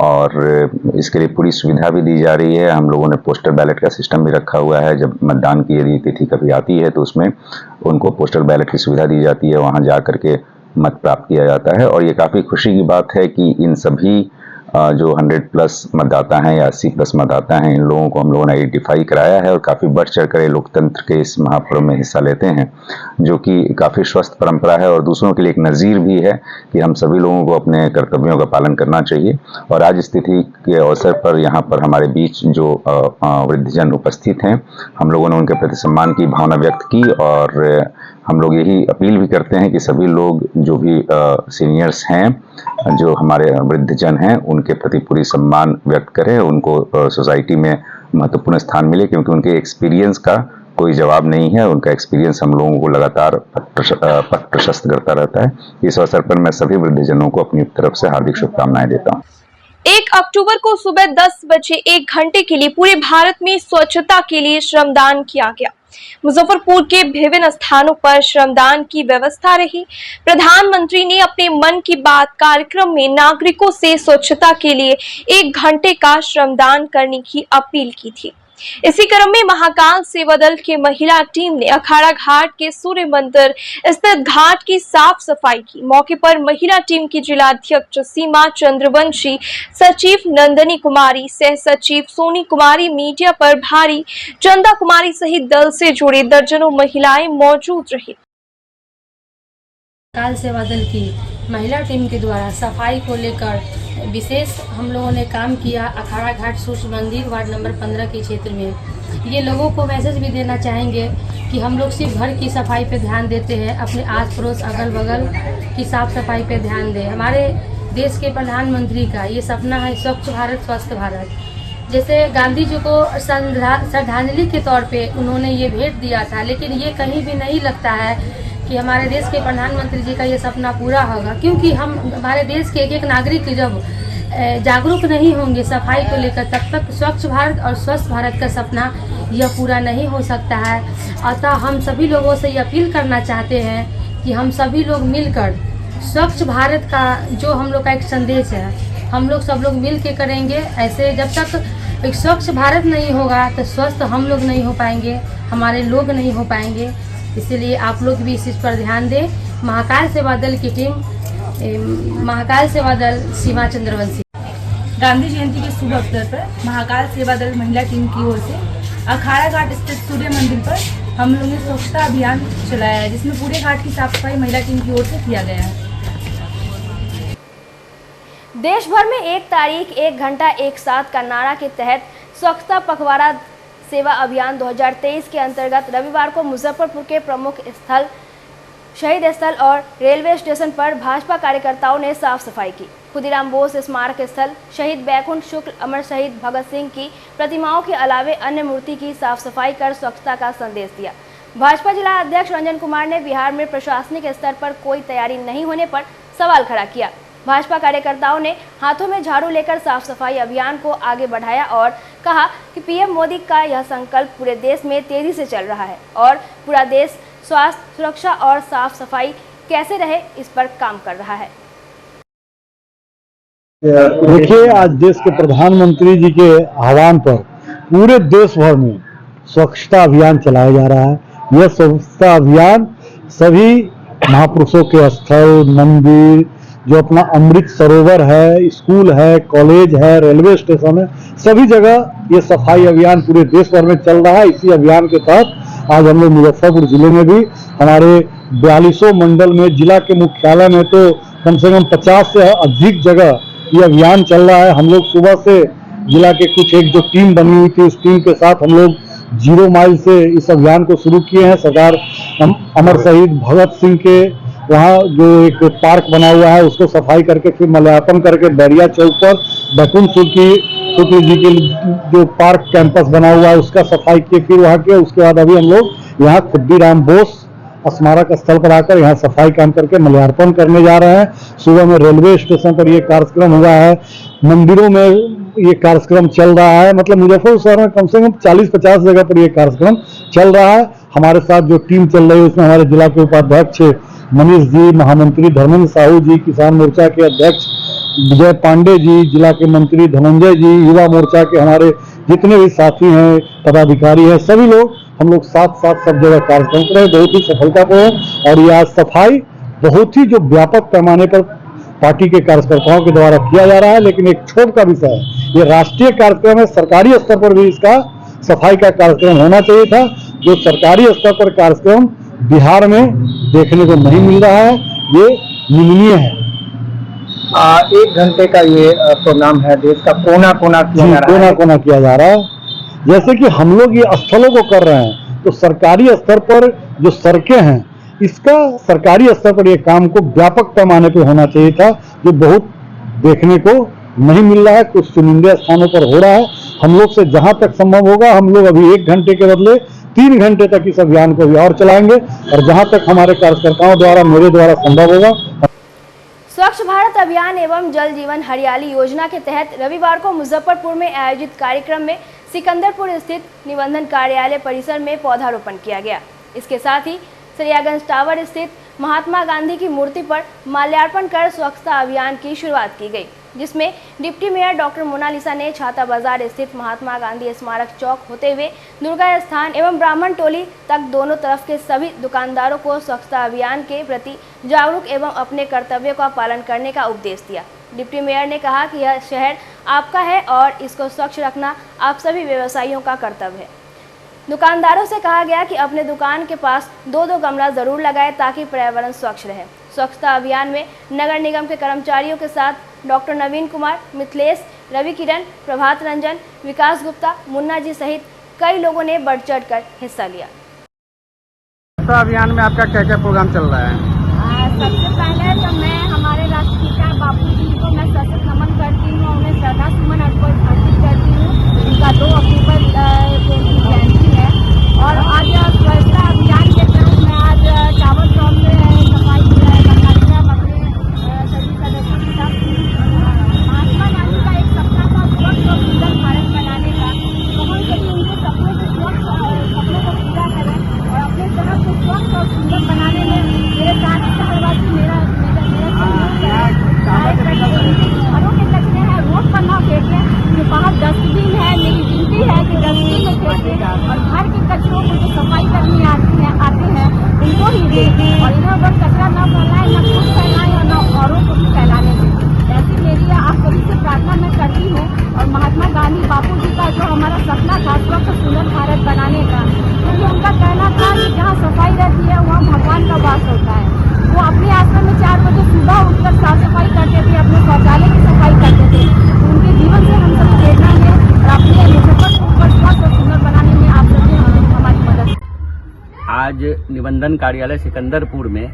और इसके लिए पूरी सुविधा भी दी जा रही है। हम लोगों ने पोस्टल बैलेट का सिस्टम भी रखा हुआ है। जब मतदान की यदि तिथि कभी आती है तो उसमें उनको पोस्टल बैलेट की सुविधा दी जाती है, वहाँ जा कर के मत प्राप्त किया जाता है और ये काफ़ी खुशी की बात है कि इन सभी जो 100+ मतदाता हैं या 80+ मतदाता हैं, इन लोगों को हम लोगों ने आइडेंटिफाई कराया है और काफ़ी बढ़ चढ़ कर लोकतंत्र के इस महापर्व में हिस्सा लेते हैं, जो कि काफ़ी स्वस्थ परंपरा है और दूसरों के लिए एक नज़ीर भी है कि हम सभी लोगों को अपने कर्तव्यों का पालन करना चाहिए। और आज इस तिथि के अवसर पर यहाँ पर हमारे बीच जो वृद्धजन उपस्थित हैं, हम लोगों ने उनके प्रति सम्मान की भावना व्यक्त की और हम लोग यही अपील भी करते हैं कि सभी लोग जो भी सीनियर्स हैं, जो हमारे वृद्धजन हैं, उनके प्रति पूरी सम्मान व्यक्त करें, उनको सोसाइटी में महत्वपूर्ण स्थान मिले क्योंकि उनके एक्सपीरियंस का कोई जवाब नहीं है। उनका एक्सपीरियंस हम लोगों को लगातार पथ प्रशस्त करता रहता है। इस अवसर पर मैं सभी वृद्धजनों को अपनी तरफ से हार्दिक शुभकामनाएं देता हूँ। 1 अक्टूबर को सुबह 10 बजे 1 घंटे के लिए पूरे भारत में स्वच्छता के लिए श्रमदान किया गया। मुजफ्फरपुर के विभिन्न स्थानों पर श्रमदान की व्यवस्था रही। प्रधानमंत्री ने अपने मन की बात कार्यक्रम में नागरिकों से स्वच्छता के लिए 1 घंटे का श्रमदान करने की अपील की थी। इसी क्रम में महाकाल सेवा दल की महिला टीम ने अखाड़ा घाट के सूर्य मंदिर स्थित घाट की साफ सफाई की। मौके पर महिला टीम की जिलाध्यक्ष सीमा चंद्रवंशी, सचिव नंदनी कुमारी, सह सचिव सोनी कुमारी, मीडिया पर भारी चंदा कुमारी सहित दल से जुड़े दर्जनों महिलाएं मौजूद रही। काल सेवा दल की महिला टीम के द्वारा सफाई को लेकर विशेष हम लोगों ने काम किया। अखाड़ा घाट सूर्य मंदिर वार्ड नंबर 15 के क्षेत्र में ये लोगों को मैसेज भी देना चाहेंगे कि हम लोग सिर्फ घर की सफाई पे ध्यान देते हैं, अपने आस पड़ोस अगल बगल की साफ सफाई पे ध्यान दें। हमारे देश के प्रधानमंत्री का ये सपना है स्वच्छ भारत स्वस्थ भारत। जैसे गांधी जी को श्रद्धांजलि के तौर पे उन्होंने ये भेंट दिया था, लेकिन ये कहीं भी नहीं लगता है कि हमारे देश के प्रधानमंत्री जी का ये सपना पूरा होगा, क्योंकि हम हमारे देश के एक एक नागरिक जब जागरूक नहीं होंगे सफाई को लेकर, तब तक स्वच्छ भारत और स्वस्थ भारत का सपना यह पूरा नहीं हो सकता है। अतः हम सभी लोगों से ये अपील करना चाहते हैं कि हम सभी लोग मिलकर स्वच्छ भारत का जो हम लोग का एक संदेश है, हम लोग सब लोग मिल के करेंगे। ऐसे जब तक एक स्वच्छ भारत नहीं होगा तो स्वस्थ हम लोग नहीं हो पाएंगे, हमारे लोग नहीं हो पाएंगे। इसीलिए आप लोग भी इस चीज़ पर ध्यान दें। महाकाल सेवा दल की टीम, महाकाल सेवा दल सीमा चंद्रवंशी। गांधी जयंती के शुभ अवसर पर महाकाल सेवा दल महिला टीम की ओर से अखाड़ा घाट स्थित सूर्य मंदिर पर हम लोगों ने स्वच्छता अभियान चलाया है, जिसमें पूरे घाट की साफ सफाई महिला टीम की ओर से किया गया है। देश भर में 1 तारीख 1 घंटा एक साथ का नारा के तहत स्वच्छता पखवाड़ा सेवा अभियान 2023 के अंतर्गत रविवार को मुजफ्फरपुर के प्रमुख स्थल शहीद स्थल और रेलवे स्टेशन पर भाजपा कार्यकर्ताओं ने साफ सफाई की। खुदीराम बोस स्मारक स्थल, शहीद बैकुंठ शुक्ल, अमर शहीद भगत सिंह की प्रतिमाओं के अलावे अन्य मूर्ति की साफ सफाई कर स्वच्छता का संदेश दिया। भाजपा जिला अध्यक्ष रंजन कुमार ने बिहार में प्रशासनिक स्तर पर कोई तैयारी नहीं होने पर सवाल खड़ा किया। भाजपा कार्यकर्ताओं ने हाथों में झाड़ू लेकर साफ सफाई अभियान को आगे बढ़ाया और कहा कि पीएम मोदी का यह संकल्प पूरे देश में तेजी से चल रहा है और पूरा देश स्वास्थ्य, सुरक्षा और साफ सफाई कैसे रहे इस पर काम कर रहा है। देखिए, आज देश के प्रधानमंत्री जी के आह्वान पर पूरे देश भर में स्वच्छता अभियान चलाया जा रहा है। यह स्वच्छता अभियान सभी महापुरुषों के स्थल, मंदिर, जो अपना अमृत सरोवर है, स्कूल है, कॉलेज है, रेलवे स्टेशन है, सभी जगह ये सफाई अभियान पूरे देश भर में चल रहा है। इसी अभियान के तहत आज हम लोग मुजफ्फरपुर जिले में भी हमारे 42 मंडल में, जिला के मुख्यालय में तो कम से कम 50 से अधिक जगह ये अभियान चल रहा है। हम लोग सुबह से जिला के कुछ एक जो टीम बनी हुई थी, उस टीम के साथ हम लोग 0 माइल से इस अभियान को शुरू किए हैं। सरदार अमर शहीद भगत सिंह के वहाँ जो एक पार्क बना हुआ है उसको सफाई करके फिर मल्यार्पण करके बैरिया चौक पर बैकुंठ शुक्ल जी के जो पार्क कैंपस बना हुआ है उसका सफाई किए, फिर वहाँ के उसके बाद अभी हम लोग यहाँ खुद्दीराम बोस स्मारक स्थल पर आकर यहाँ सफाई काम करके माल्यार्पण करने जा रहे हैं। सुबह में रेलवे स्टेशन पर ये कार्यक्रम हुआ है, मंदिरों में ये कार्यक्रम चल रहा है, मतलब मुजफ्फरपुर शहर में कम से कम 40-50 जगह पर ये कार्यक्रम चल रहा है। हमारे साथ जो टीम चल रही है उसमें हमारे जिला के उपाध्यक्ष मनीष जी, महामंत्री धर्मेंद्र साहू जी, किसान मोर्चा के अध्यक्ष विजय पांडे जी, जिला के मंत्री धनंजय जी, युवा मोर्चा के हमारे जितने भी साथी हैं, पदाधिकारी हैं, सभी लोग हम लोग साथ सब जगह कार्यक्रम कर रहे हैं, बहुत ही सफलतापूर्ण। और ये आज सफाई बहुत ही जो व्यापक पैमाने पर पार्टी के कार्यकर्ताओं के द्वारा किया जा रहा है, लेकिन एक क्षोभ का विषय है, ये राष्ट्रीय कार्यक्रम है, सरकारी स्तर पर भी इसका सफाई का कार्यक्रम होना चाहिए था। जो सरकारी स्तर पर कार्यक्रम बिहार में देखने को नहीं मिल रहा है, ये निंदनीय है। 1 घंटे का ये प्रोग्राम है, देश का कोना कोना किया जा रहा है। कोना किया जा रहा है। जैसे कि हम लोग ये स्थलों को कर रहे हैं, तो सरकारी स्तर पर जो सड़कें हैं, इसका सरकारी स्तर पर ये काम को व्यापक पैमाने पे होना चाहिए था, जो बहुत देखने को नहीं मिल रहा है, कुछ चुनिंदे स्थानों पर हो रहा है। हम लोग से जहां तक संभव होगा हम लोग अभी 1 घंटे के बदले 3 घंटे तक इस अभियान को भी और चलाएंगे, और जहां तक हमारे कार्यकर्ताओं द्वारा, मेरे द्वारा संभव होगा। स्वच्छ भारत अभियान एवं जल जीवन हरियाली योजना के तहत रविवार को मुजफ्फरपुर में आयोजित कार्यक्रम में सिकंदरपुर स्थित निबंधन कार्यालय परिसर में पौधारोपण किया गया। इसके साथ ही सरियागंज टावर स्थित महात्मा गांधी की मूर्ति पर माल्यार्पण कर स्वच्छता अभियान की शुरुआत की गई, जिसमें डिप्टी मेयर डॉक्टर मोनालिसा ने छाता बाजार स्थित महात्मा गांधी स्मारक चौक होते हुए दुर्गा स्थान एवं ब्राह्मण टोली तक दोनों तरफ के सभी दुकानदारों को स्वच्छता अभियान के प्रति जागरूक एवं अपने कर्तव्यों का पालन करने का उपदेश दिया। डिप्टी मेयर ने कहा कि यह शहर आपका है और इसको स्वच्छ रखना आप सभी व्यवसायियों का कर्तव्य है। दुकानदारों से कहा गया कि अपने दुकान के पास 2-2 गमला जरूर लगाएं ताकि पर्यावरण स्वच्छ रहे। स्वच्छता अभियान में नगर निगम के कर्मचारियों के साथ डॉक्टर नवीन कुमार, मिथिलेश, रवि किरण, प्रभात रंजन, विकास गुप्ता, मुन्ना जी सहित कई लोगों ने बढ़ चढ़ कर हिस्सा लिया। स्वच्छता अभियान में आपका क्या क्या प्रोग्राम चल रहा है? सबसे पहले तो मैं हमारे राष्ट्रपिता बापू जी को मैं सशक्त नमन करती हूँ, उन्हें श्रद्धा सुमन अर्पित करती हूँ। उनका 2 अक्टूबर को जयंती है और आज स्वच्छता अभियान के तहत मैं आज टावर चौक में सफाई का कार्यक्रम अपने सभी सदस्यों के साथ महात्मा गांधी का एक सपना था स्वच्छ और सुंदर भारत बनाने का, तो हम सभी उनके सपनों को पूरा करें और अपने शहर को स्वच्छ और सुंदर बनाने में मेरे साथ शहरवासी मेरा घरों के कचरे हैं रोड पर ना फेंकें, जो बाहर डस्टबिन है मेरी विनती है कि डस्टबिन में फेंकें और घर के कचरों को जो सफाई करने आते हैं उनको ही दें और इधर उधर कचरा न फैलाएं, न खुद फैलाएं और न औरों को भी फैलाने दें। ऐसी मेरी आप सभी से प्रार्थना मैं करती हूँ। और महात्मा गांधी बापू जी का जो हमारा सपना था स्वच्छ सुंदर भारत बनाने का, क्योंकि उनका कहना था कि जहाँ सफाई रहती है वहाँ भगवान का वास होता है। वो अपने आश्रम में 4 बजे सुबह उठकर साफ सफाई करते थे, अपने शौचालय की सफाई करते थे। तो उनके जीवन से हम सब प्रेरणा है और अपने मुजफ्फरपुर को स्वच्छ और सुंदर बनाने में आप सभी हमारी मदद। आज निबंधन कार्यालय सिकंदरपुर में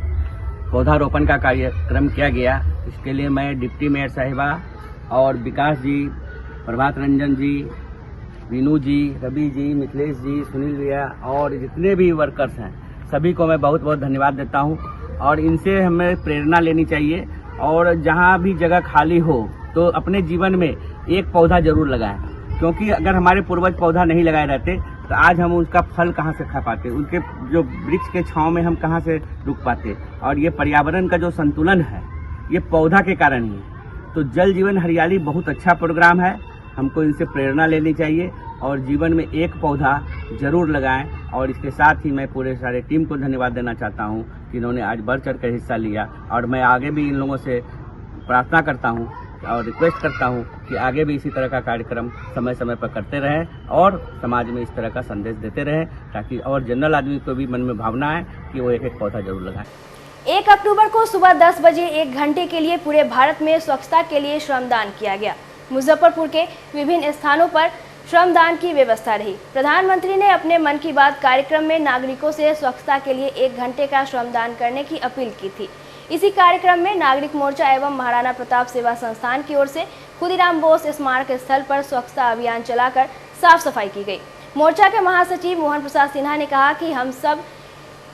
पौधारोपण का कार्यक्रम किया गया। इसके लिए मैं डिप्टी मेयर साहिबा और विकास जी, प्रभात रंजन जी, वीनू जी, रवि जी, मिथिलेश जी, सुनील भैया और जितने भी वर्कर्स हैं सभी को मैं बहुत बहुत धन्यवाद देता हूं। और इनसे हमें प्रेरणा लेनी चाहिए और जहां भी जगह खाली हो तो अपने जीवन में एक पौधा जरूर लगाएं, क्योंकि अगर हमारे पूर्वज पौधा नहीं लगाए रहते तो आज हम उसका फल कहां से खा पाते, उनके जो वृक्ष के छांव में हम कहां से रुक पाते। और ये पर्यावरण का जो संतुलन है ये पौधा के कारण ही है। तो जल जीवन हरियाली बहुत अच्छा प्रोग्राम है, हमको इनसे प्रेरणा लेनी चाहिए और जीवन में एक पौधा जरूर लगाएं। और इसके साथ ही मैं पूरे सारे टीम को धन्यवाद देना चाहता हूं कि इन्होंने आज बढ़ चढ़ कर हिस्सा लिया और मैं आगे भी इन लोगों से प्रार्थना करता हूं और रिक्वेस्ट करता हूं कि आगे भी इसी तरह का कार्यक्रम समय समय पर करते रहें और समाज में इस तरह का संदेश देते रहें, ताकि और जनरल आदमी को भी मन में भावना है कि वो एक पौधा जरूर लगाएं। 1 अक्टूबर को सुबह 10 बजे 1 घंटे के लिए पूरे भारत में स्वच्छता के लिए श्रमदान किया गया। मुजफ्फरपुर के विभिन्न स्थानों पर श्रमदान की व्यवस्था रही। प्रधानमंत्री ने अपने मन की बात कार्यक्रम में नागरिकों से स्वच्छता के लिए 1 घंटे का श्रमदान करने की अपील की थी। इसी कार्यक्रम में नागरिक मोर्चा एवं महाराणा प्रताप सेवा संस्थान की ओर से खुदीराम बोस स्मारक स्थल पर स्वच्छता अभियान चलाकर साफ सफाई की गई। मोर्चा के महासचिव मोहन प्रसाद सिन्हा ने कहा कि हम सब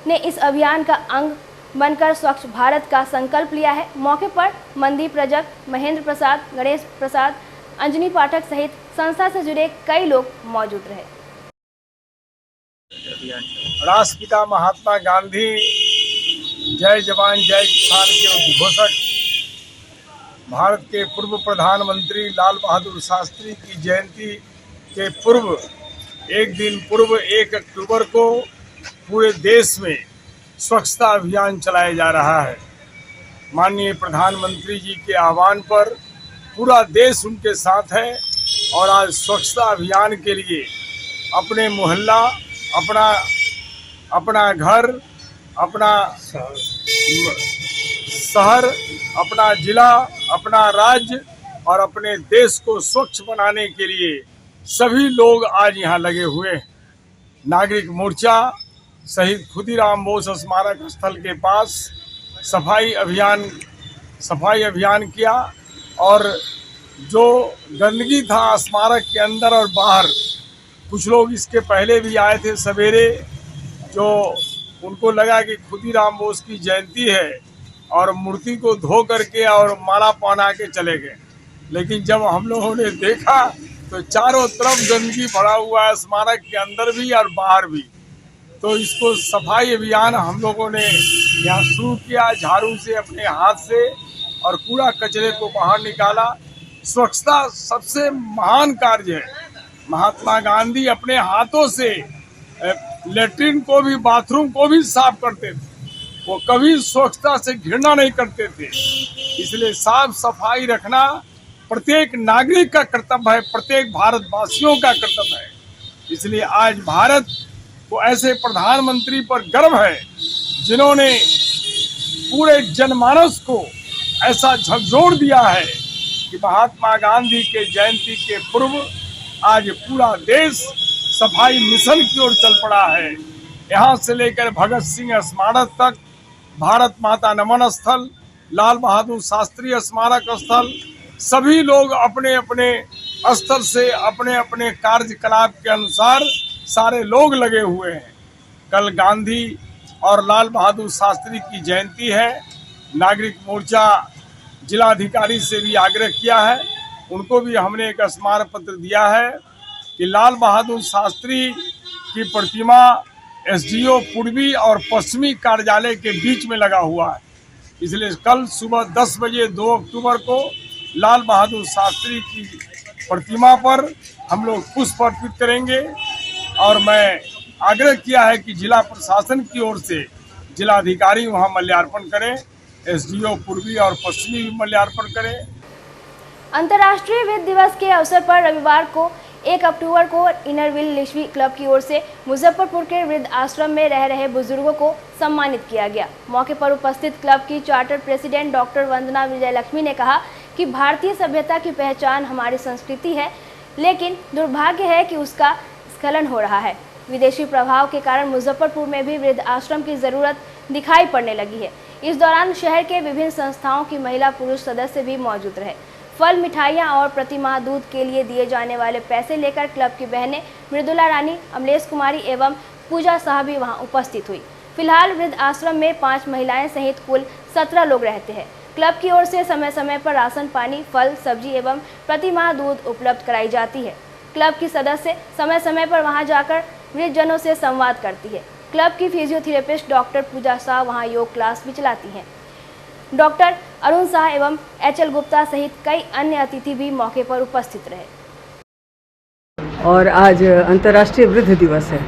ने इस अभियान का अंग बनकर स्वच्छ भारत का संकल्प लिया है। मौके पर मनदीप रजक, महेंद्र प्रसाद, गणेश प्रसाद, अंजनी पाठक सहित संस्था से जुड़े कई लोग मौजूद रहे। राष्ट्रपिता महात्मा गांधी जय जवान जय किसान के उद्घोषक, भारत के पूर्व प्रधानमंत्री लाल बहादुर शास्त्री की जयंती के पूर्व एक दिन पूर्व 1 अक्टूबर को पूरे देश में स्वच्छता अभियान चलाया जा रहा है। माननीय प्रधानमंत्री जी के आह्वान पर पूरा देश उनके साथ है और आज स्वच्छता अभियान के लिए अपने मोहल्ला, अपना घर, अपना शहर, अपना जिला, अपना राज्य और अपने देश को स्वच्छ बनाने के लिए सभी लोग आज यहाँ लगे हुए हैं। नागरिक मोर्चा शहीद खुदीराम बोस स्मारक स्थल के पास सफाई अभियान किया और जो गंदगी था स्मारक के अंदर और बाहर, कुछ लोग इसके पहले भी आए थे सवेरे, जो उनको लगा कि खुदीराम बोस की जयंती है और मूर्ति को धो करके और माला पहना के चले गए। लेकिन जब हम लोगों ने देखा तो चारों तरफ गंदगी भरा हुआ है, स्मारक के अंदर भी और बाहर भी। तो इसको सफाई अभियान हम लोगों ने यहाँ शुरू किया, झाड़ू से, अपने हाथ से, और कूड़ा कचरे को बाहर निकाला। स्वच्छता सबसे महान कार्य है। महात्मा गांधी अपने हाथों से लेटरिन को भी, बाथरूम को भी साफ करते थे। वो कभी स्वच्छता से घृणा नहीं करते थे। इसलिए साफ सफाई रखना प्रत्येक नागरिक का कर्तव्य है, प्रत्येक भारतवासियों का कर्तव्य है। इसलिए आज भारत को ऐसे प्रधानमंत्री पर गर्व है जिन्होंने पूरे जनमानस को ऐसा झकझोर दिया है कि महात्मा गांधी के जयंती के पूर्व आज पूरा देश सफाई मिशन की ओर चल पड़ा है। यहाँ से लेकर भगत सिंह स्मारक तक, भारत माता नमन स्थल, लाल बहादुर शास्त्री स्मारक स्थल, सभी लोग अपने अपने स्तर से अपने अपने कार्यकलाप के अनुसार सारे लोग लगे हुए हैं। कल गांधी और लाल बहादुर शास्त्री की जयंती है। नागरिक मोर्चा जिलाधिकारी से भी आग्रह किया है, उनको भी हमने एक स्मारक पत्र दिया है कि लाल बहादुर शास्त्री की प्रतिमा एसडीओ पूर्वी और पश्चिमी कार्यालय के बीच में लगा हुआ है। इसलिए कल सुबह 10 बजे 2 अक्टूबर को लाल बहादुर शास्त्री की प्रतिमा पर हम लोग पुष्प अर्पित करेंगे। और मैं आग्रह किया है कि जिला प्रशासन की ओर से जिलाधिकारी वहां माल्यार्पण करें, एसडीओ पूर्वी और पश्चिमी भी माल्यार्पण करें। अंतर्राष्ट्रीय वृद्ध दिवस के अवसर पर रविवार को 1 अक्टूबर को इनरविल लिशवी क्लब की ओर से मुजफ्फरपुर के वृद्ध आश्रम में रह रहे बुजुर्गों को सम्मानित किया गया। मौके पर उपस्थित क्लब की चार्टर प्रेसिडेंट डॉक्टर वंदना विजयलक्ष्मी ने कहा कि भारतीय सभ्यता की पहचान हमारी संस्कृति है, लेकिन दुर्भाग्य है कि उसका स्खलन हो रहा है। विदेशी प्रभाव के कारण मुजफ्फरपुर में भी वृद्ध आश्रम की ज़रूरत दिखाई पड़ने लगी है। इस दौरान शहर के विभिन्न संस्थाओं की महिला पुरुष सदस्य भी मौजूद रहे। फल, मिठाइयाँ और प्रतिमाह दूध के लिए दिए जाने वाले पैसे लेकर क्लब की बहनें मृदुला रानी, अमलेश कुमारी एवं पूजा शाह भी वहां उपस्थित हुई। फिलहाल वृद्ध आश्रम में 5 महिलाएं सहित कुल 17 लोग रहते हैं। क्लब की ओर से समय समय पर राशन पानी, फल, सब्जी एवं प्रतिमाह दूध उपलब्ध कराई जाती है। क्लब की सदस्य समय समय पर वहां जाकर वृद्धजनों से संवाद करती है। क्लब की फिजियोथेरेपिस्ट डॉक्टर पूजा शाह वहां योग क्लास भी चलाती हैं। डॉक्टर अरुण शाह एवं HL गुप्ता सहित कई अन्य अतिथि भी मौके पर उपस्थित रहे। और आज अंतर्राष्ट्रीय वृद्ध दिवस है।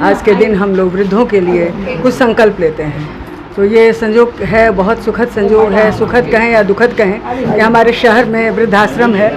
आज के दिन हम लोग वृद्धों के लिए कुछ संकल्प लेते हैं। तो ये संयोग है, बहुत सुखद संयोग है, सुखद कहें या दुखद कहें, कि हमारे शहर में वृद्धाश्रम है।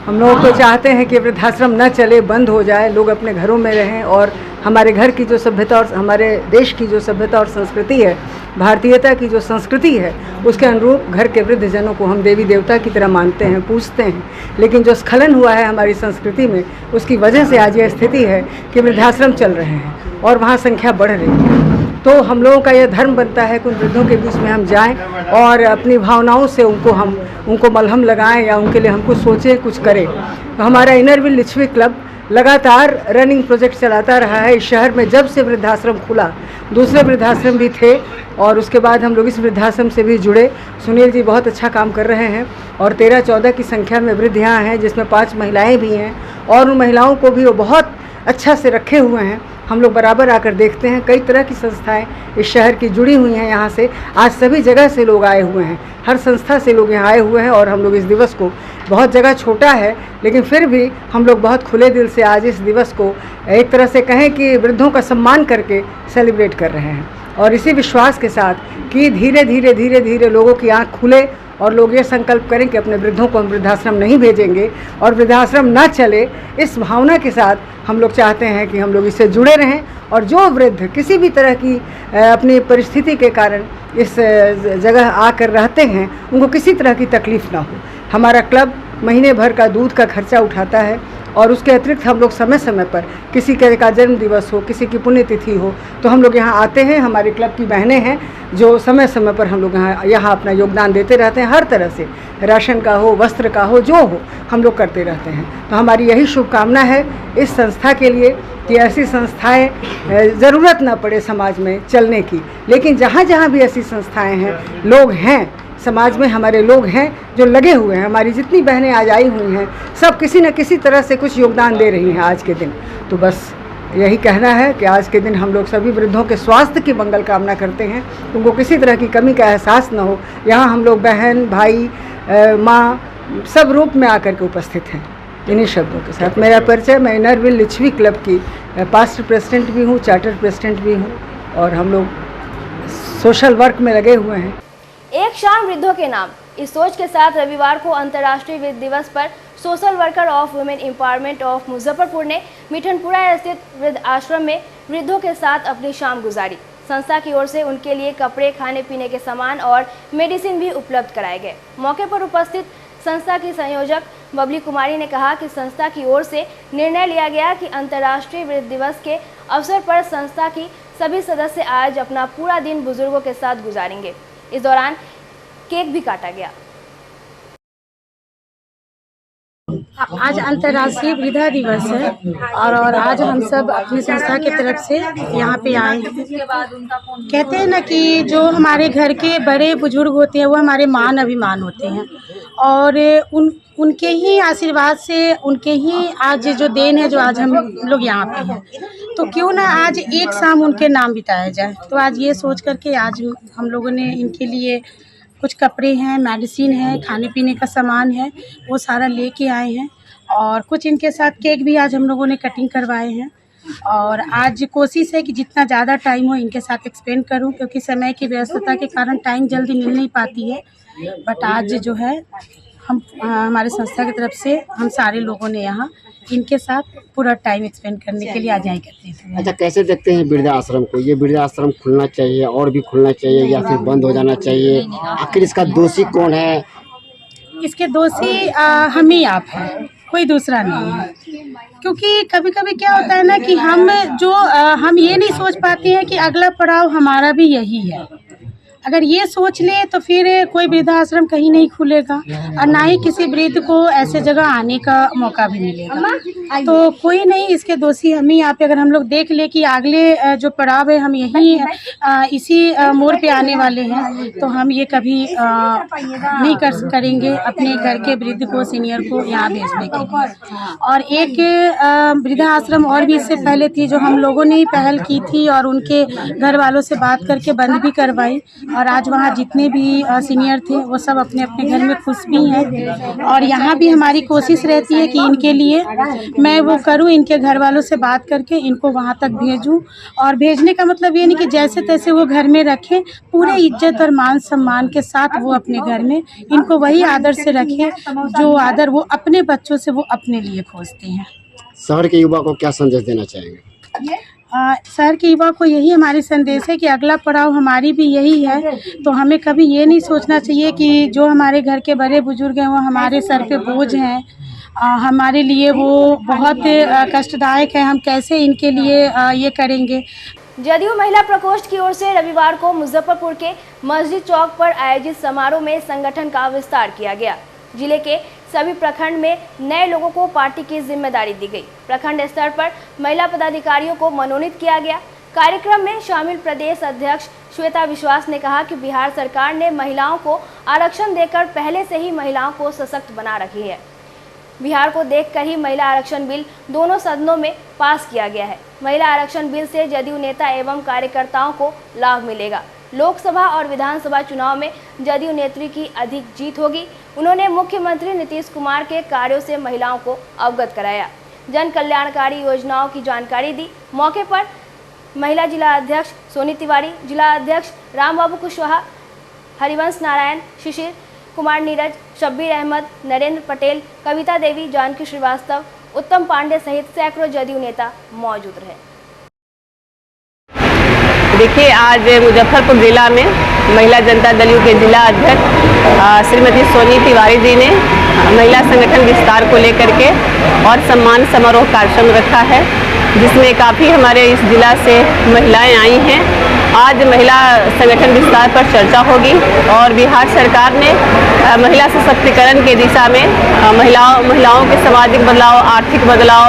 हम लोग तो चाहते हैं कि वृद्धाश्रम न चले, बंद हो जाए, लोग अपने घरों में रहें और हमारे घर की जो सभ्यता और हमारे देश की जो सभ्यता और संस्कृति है, भारतीयता की जो संस्कृति है, उसके अनुरूप घर के वृद्धजनों को हम देवी देवता की तरह मानते हैं, पूजते हैं। लेकिन जो स्खलन हुआ है हमारी संस्कृति में, उसकी वजह से आज यह स्थिति है कि वृद्धाश्रम चल रहे हैं और वहाँ संख्या बढ़ रही है। तो हम लोगों का यह धर्म बनता है कि उन वृद्धों के बीच में हम जाएं और अपनी भावनाओं से उनको मलहम लगाएं या उनके लिए हम कुछ सोचें, कुछ करें। तो हमारा इनरव्हील लिच्छवी क्लब लगातार रनिंग प्रोजेक्ट चलाता रहा है। इस शहर में जब से वृद्धाश्रम खुला, दूसरे वृद्धाश्रम भी थे और उसके बाद हम लोग इस वृद्धाश्रम से भी जुड़े। सुनील जी बहुत अच्छा काम कर रहे हैं और 13-14 की संख्या में वृद्ध यहाँ हैं, जिसमें 5 महिलाएं भी हैं और उन महिलाओं को भी वो बहुत अच्छा से रखे हुए हैं। हम लोग बराबर आकर देखते हैं। कई तरह की संस्थाएं इस शहर की जुड़ी हुई हैं यहाँ से। आज सभी जगह से लोग आए हुए हैं, हर संस्था से लोग यहाँ आए हुए हैं और हम लोग इस दिवस को, बहुत जगह छोटा है लेकिन फिर भी हम लोग बहुत खुले दिल से आज इस दिवस को एक तरह से कहें कि वृद्धों का सम्मान करके सेलिब्रेट कर रहे हैं। और इसी विश्वास के साथ कि धीरे धीरे लोगों की आँख खुले और लोग ये संकल्प करें कि अपने वृद्धों को हम वृद्धाश्रम नहीं भेजेंगे और वृद्धाश्रम ना चले, इस भावना के साथ हम लोग चाहते हैं कि हम लोग इससे जुड़े रहें और जो वृद्ध किसी भी तरह की अपनी परिस्थिति के कारण इस जगह आकर रहते हैं उनको किसी तरह की तकलीफ़ ना हो। हमारा क्लब महीने भर का दूध का खर्चा उठाता है और उसके अतिरिक्त हम लोग समय समय पर किसी का जन्म दिवस हो, किसी की पुण्यतिथि हो तो हम लोग यहाँ आते हैं। हमारे क्लब की बहनें हैं जो समय समय पर हम लोग यहाँ अपना योगदान देते रहते हैं, हर तरह से, राशन का हो, वस्त्र का हो, जो हो हम लोग करते रहते हैं। तो हमारी यही शुभकामना है इस संस्था के लिए कि ऐसी संस्थाएं ज़रूरत ना पड़े समाज में चलने की, लेकिन जहाँ जहाँ भी ऐसी संस्थाएं हैं, लोग हैं समाज में, हमारे लोग हैं जो लगे हुए हैं। हमारी जितनी बहनें आज आई हुई हैं सब किसी न किसी तरह से कुछ योगदान दे रही हैं आज के दिन। तो बस यही कहना है कि आज के दिन हम लोग सभी वृद्धों के स्वास्थ्य की मंगल कामना करते हैं, उनको किसी तरह की कमी का एहसास न हो। यहाँ हम लोग बहन, भाई, माँ सब रूप में आकर के उपस्थित हैं। इन्हीं शब्दों के साथ मेरा परिचय, मैं इनरव्हील लिच्छवी क्लब की पास्ट प्रेसिडेंट भी हूँ, चार्टर प्रेसिडेंट भी हूँ और हम लोग सोशल वर्क में लगे हुए हैं। एक शाम वृद्धों के नाम, इस सोच के साथ रविवार को अंतर्राष्ट्रीय वृद्ध दिवस पर social worker of women empowerment of Muzaffarpur ने मिठनपुरा स्थित वृद्ध आश्रम में वृद्धों के साथ अपनी शाम गुजारी। संस्था की ओर से उनके लिए कपड़े, खाने पीने के सामान और मेडिसिन भी उपलब्ध कराए गए। मौके पर उपस्थित संस्था की संयोजक बबली कुमारी ने कहा कि संस्था की ओर से निर्णय लिया गया कि अंतर्राष्ट्रीय वृद्ध दिवस के अवसर पर संस्था की सभी सदस्य आज अपना पूरा दिन बुजुर्गों के साथ गुजारेंगे। इस दौरान केक भी काटा गया। आज अंतर्राष्ट्रीय वृद्धा दिवस है और आज हम सब अपनी संस्था की तरफ से यहाँ पे आए हैं। कहते हैं ना कि जो हमारे घर के बड़े बुजुर्ग होते हैं वो हमारे मान अभिमान होते हैं और उनके ही आशीर्वाद से, उनके ही आज जो देन है जो आज हम लोग यहाँ पे हैं, तो क्यों ना आज एक शाम उनके नाम बिताया जाए। तो आज ये सोच करके आज हम लोगों ने इनके लिए कुछ कपड़े हैं, मेडिसिन है, खाने पीने का सामान है, वो सारा लेके आए हैं और कुछ इनके साथ केक भी आज हम लोगों ने कटिंग करवाए हैं। और आज कोशिश है कि जितना ज़्यादा टाइम हो इनके साथ एक्सपेंड करूं, क्योंकि समय की व्यस्तता के कारण टाइम जल्दी मिल नहीं पाती है। बट आज जो है हम हमारे संस्था की तरफ से हम सारे लोगों ने यहाँ इनके साथ पूरा टाइम एक्सपेंड करने के लिए आज यहाँ करते हैं। अच्छा, कैसे देखते हैं वृद्धाश्रम को? ये वृद्धाश्रम खुलना चाहिए और भी खुलना चाहिए या फिर बंद हो जाना चाहिए? आखिर इसका दोषी कौन है? इसके दोषी हम ही आप हैं, कोई दूसरा नहीं है। क्योंकि कभी कभी क्या होता है ना कि हम ये नहीं सोच पाते हैं कि अगला पड़ाव हमारा भी यही है। अगर ये सोच ले तो फिर कोई वृद्धाश्रम कहीं नहीं खुलेगा और ना ही किसी वृद्ध को ऐसे जगह आने का मौका भी मिलेगा। तो कोई नहीं, इसके दोषी हम ही यहाँ पे। अगर हम लोग देख ले कि अगले जो पड़ाव है हम यही इसी मोड़ पे आने वाले हैं, तो हम ये कभी नहीं करेंगे अपने घर के वृद्ध को, सीनियर को यहाँ भेजने के लिए। और एक वृद्धाश्रम और भी इससे पहले थी जो हम लोगों ने ही पहल की थी और उनके घर वालों से बात करके बंद भी करवाई। और आज वहाँ जितने भी सीनियर थे वो सब अपने अपने घर में खुश भी हैं। और यहाँ भी हमारी कोशिश रहती है कि इनके लिए मैं वो करूँ, इनके घर वालों से बात करके इनको वहाँ तक भेजूँ। और भेजने का मतलब ये नहीं कि जैसे तैसे वो घर में रखें, पूरे इज्जत और मान सम्मान के साथ वो अपने घर में इनको वही आदर से रखें जो आदर वो अपने बच्चों से वो अपने लिए खोजते हैं। शहर के युवा को क्या संदेश देना चाहेंगे? शहर के युवा को यही हमारी संदेश है कि अगला पड़ाव हमारी भी यही है। तो हमें कभी ये नहीं सोचना चाहिए कि जो हमारे घर के बड़े बुजुर्ग हैं वो हमारे सर पे बोझ हैं, हमारे लिए वो बहुत कष्टदायक है, हम कैसे इनके लिए ये करेंगे। जदयू महिला प्रकोष्ठ की ओर से रविवार को मुजफ्फरपुर के मस्जिद चौक पर आयोजित समारोह में संगठन का विस्तार किया गया। जिले के सभी प्रखंड में नए लोगों को पार्टी की जिम्मेदारी दी गई। प्रखंड स्तर पर महिला पदाधिकारियों को मनोनीत किया गया। कार्यक्रम में शामिल प्रदेश अध्यक्ष श्वेता विश्वास ने कहा कि बिहार सरकार ने महिलाओं को आरक्षण देकर पहले से ही महिलाओं को सशक्त बना रखी है। बिहार को देखकर ही महिला आरक्षण बिल दोनों सदनों में पास किया गया है। महिला आरक्षण बिल से जदयू नेता एवं कार्यकर्ताओं को लाभ मिलेगा। लोकसभा और विधानसभा चुनाव में जदयू नेत्री की अधिक जीत होगी। उन्होंने मुख्यमंत्री नीतीश कुमार के कार्यों से महिलाओं को अवगत कराया, जन कल्याणकारी योजनाओं की जानकारी दी। मौके पर महिला जिला अध्यक्ष सोनी तिवारी, जिला अध्यक्ष रामबाबू कुशवाहा, हरिवंश नारायण, शिशिर कुमार नीरज, शब्बीर अहमद, नरेंद्र पटेल, कविता देवी, जानकी श्रीवास्तव, उत्तम पांडे सहित सैकड़ों जदयू नेता मौजूद रहे। देखिए, आज मुजफ्फरपुर जिला में महिला जनता दल यू के जिला अध्यक्ष श्रीमती सोनी तिवारी जी ने महिला संगठन विस्तार को लेकर के और सम्मान समारोह कार्यक्रम रखा है, जिसमें काफ़ी हमारे इस जिला से महिलाएं आई हैं। आज महिला संगठन विस्तार पर चर्चा होगी और बिहार सरकार ने महिला सशक्तिकरण के दिशा में महिलाओं के सामाजिक बदलाव, आर्थिक बदलाव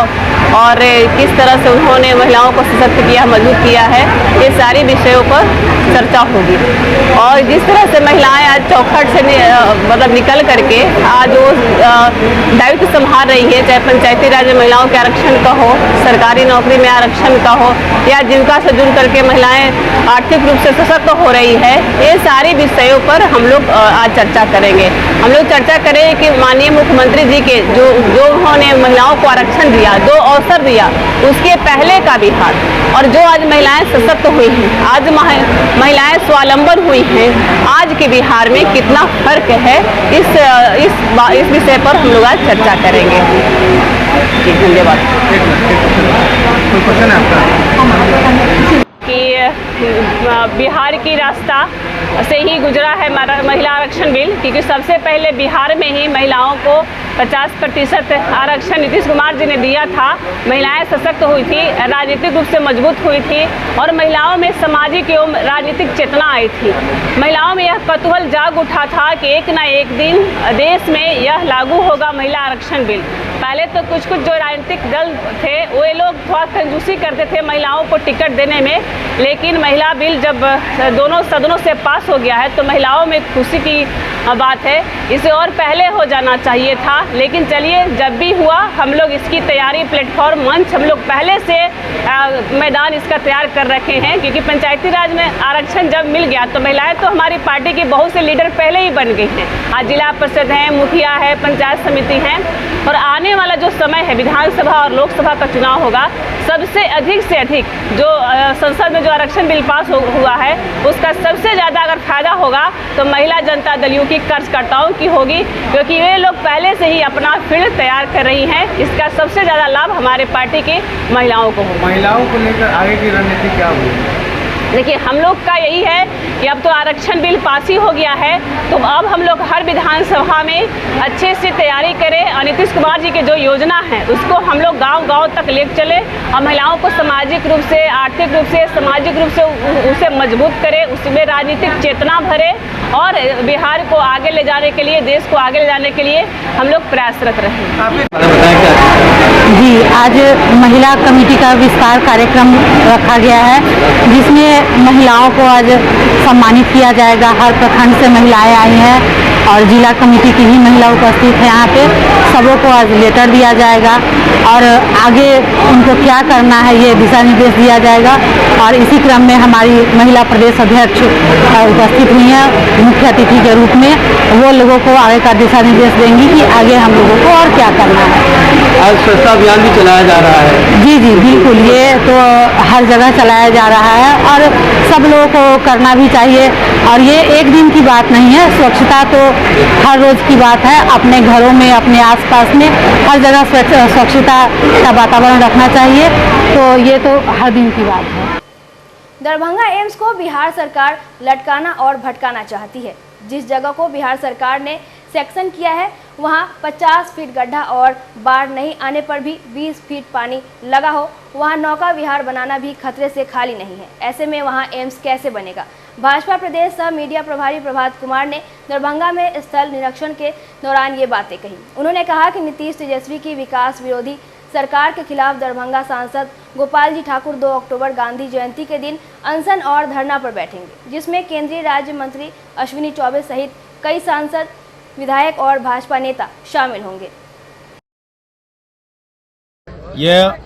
और किस तरह से उन्होंने महिलाओं को सशक्त किया, मजबूत किया है, ये सारी विषयों पर चर्चा होगी। और जिस तरह से महिलाएं आज चौखट से मतलब निकल करके आज वो दायित्व संभाल रही है, चाहे पंचायती राज में महिलाओं के आरक्षण का हो, सरकारी नौकरी में आरक्षण का हो, या जिनका से जुड़ करके महिलाएं आर्थिक रूप से सशक्त हो रही है, ये सारी विषयों पर हम लोग आज चर्चा करेंगे। हम लोग चर्चा करेंगे कि माननीय मुख्यमंत्री जी के जो उन्होंने महिलाओं को आरक्षण दिया, 2 अवसर दिया, उसके पहले का बिहार, और जो आज महिलाएं सशक्त हुई हैं, आज महिलाएं स्वावलंबन हुई हैं, आज के बिहार में कितना फर्क है, इस विषय पर हम लोग आज चर्चा करेंगे। धन्यवाद। कि बिहार की रास्ता से ही गुजरा है महिला आरक्षण बिल, क्योंकि सबसे पहले बिहार में ही महिलाओं को 50% आरक्षण नीतीश कुमार जी ने दिया था। महिलाएं सशक्त हुई थी, राजनीतिक रूप से मजबूत हुई थी और महिलाओं में सामाजिक एवं राजनीतिक चेतना आई थी। महिलाओं में यह कौतूहल जाग उठा था कि एक न एक दिन देश में यह लागू होगा महिला आरक्षण बिल। पहले तो कुछ जो राजनीतिक दल थे वो लोग थोड़ा कंजूसी करते थे महिलाओं को टिकट देने में, लेकिन महिला बिल जब दोनों सदनों से पास हो गया है तो महिलाओं में खुशी की बात है। इसे और पहले हो जाना चाहिए था, लेकिन चलिए जब भी हुआ हम लोग इसकी तैयारी, प्लेटफॉर्म, मंच हम लोग पहले से मैदान इसका तैयार कर रखे हैं, क्योंकि पंचायती राज में आरक्षण जब मिल गया तो महिलाएं तो हमारी पार्टी की बहुत से लीडर पहले ही बन गई हैं। आज जिला परिषद है, मुखिया है, पंचायत समिति है, और आने वाला जो समय है विधानसभा और लोकसभा का चुनाव होगा, सबसे अधिक से अधिक जो संसद में जो आरक्षण बिल पास हुआ है उसका सबसे ज़्यादा अगर फायदा होगा तो महिला जनता दल यू की कार्यकर्ताओं की होगी, क्योंकि वे लोग पहले से ही अपना फील्ड तैयार कर रही हैं। इसका सबसे ज़्यादा लाभ हमारे पार्टी की महिलाओं को होगा। महिलाओं को लेकर आगे की रणनीति क्या होगी? देखिए, हम लोग का यही है कि अब तो आरक्षण बिल पास ही हो गया है, तो अब हम लोग हर विधानसभा में अच्छे से तैयारी करें और नीतीश कुमार जी के जो योजना है उसको हम लोग गांव-गांव तक ले चले और महिलाओं को सामाजिक रूप से, आर्थिक रूप से, सामाजिक रूप से उसे मजबूत करें, उसमें राजनीतिक चेतना भरे और बिहार को आगे ले जाने के लिए, देश को आगे ले जाने के लिए हम लोग प्रयासरत रहें। जी, आज महिला कमेटी का विस्तार कार्यक्रम रखा गया है, जिसमें महिलाओं को आज सम्मानित किया जाएगा। हर प्रखंड से महिलाएं आई हैं और जिला कमेटी की ही महिला उपस्थित है यहाँ पे। सबों को आज लेटर दिया जाएगा और आगे उनको क्या करना है ये दिशा निर्देश दिया जाएगा। और इसी क्रम में हमारी महिला प्रदेश अध्यक्ष उपस्थित हुई हैं मुख्य अतिथि के रूप में। वो लोगों को आगे का दिशा निर्देश देंगी कि आगे हम लोगों को और क्या करना है। आज स्वच्छता अभियान भी चलाया जा रहा है। जी जी बिल्कुल, ये तो हर जगह चलाया जा रहा है और सब लोगों को करना भी चाहिए। और ये एक दिन की बात नहीं है, स्वच्छता तो हर रोज की बात है। अपने घरों में, अपने आसपास में हर जगह स्वच्छता का वातावरण रखना चाहिए, तो ये तो हर दिन की बात है। दरभंगा एम्स को बिहार सरकार लटकाना और भटकाना चाहती है। जिस जगह को बिहार सरकार ने सेक्शन किया है वहां 50 फीट गड्ढा और बाढ़ नहीं आने पर भी 20 फीट पानी लगा हो, वहां नौका विहार बनाना भी खतरे से खाली नहीं है। ऐसे में वहां एम्स कैसे बनेगा? भाजपा प्रदेश सह मीडिया प्रभारी प्रभात कुमार ने दरभंगा में स्थल निरीक्षण के दौरान ये बातें कही। उन्होंने कहा कि नीतीश तेजस्वी की विकास विरोधी सरकार के खिलाफ दरभंगा सांसद गोपाल जी ठाकुर 2 अक्टूबर गांधी जयंती के दिन अनशन और धरना पर बैठेंगे, जिसमें केंद्रीय राज्य मंत्री अश्विनी चौबे सहित कई सांसद, विधायक और भाजपा नेता शामिल होंगे। यह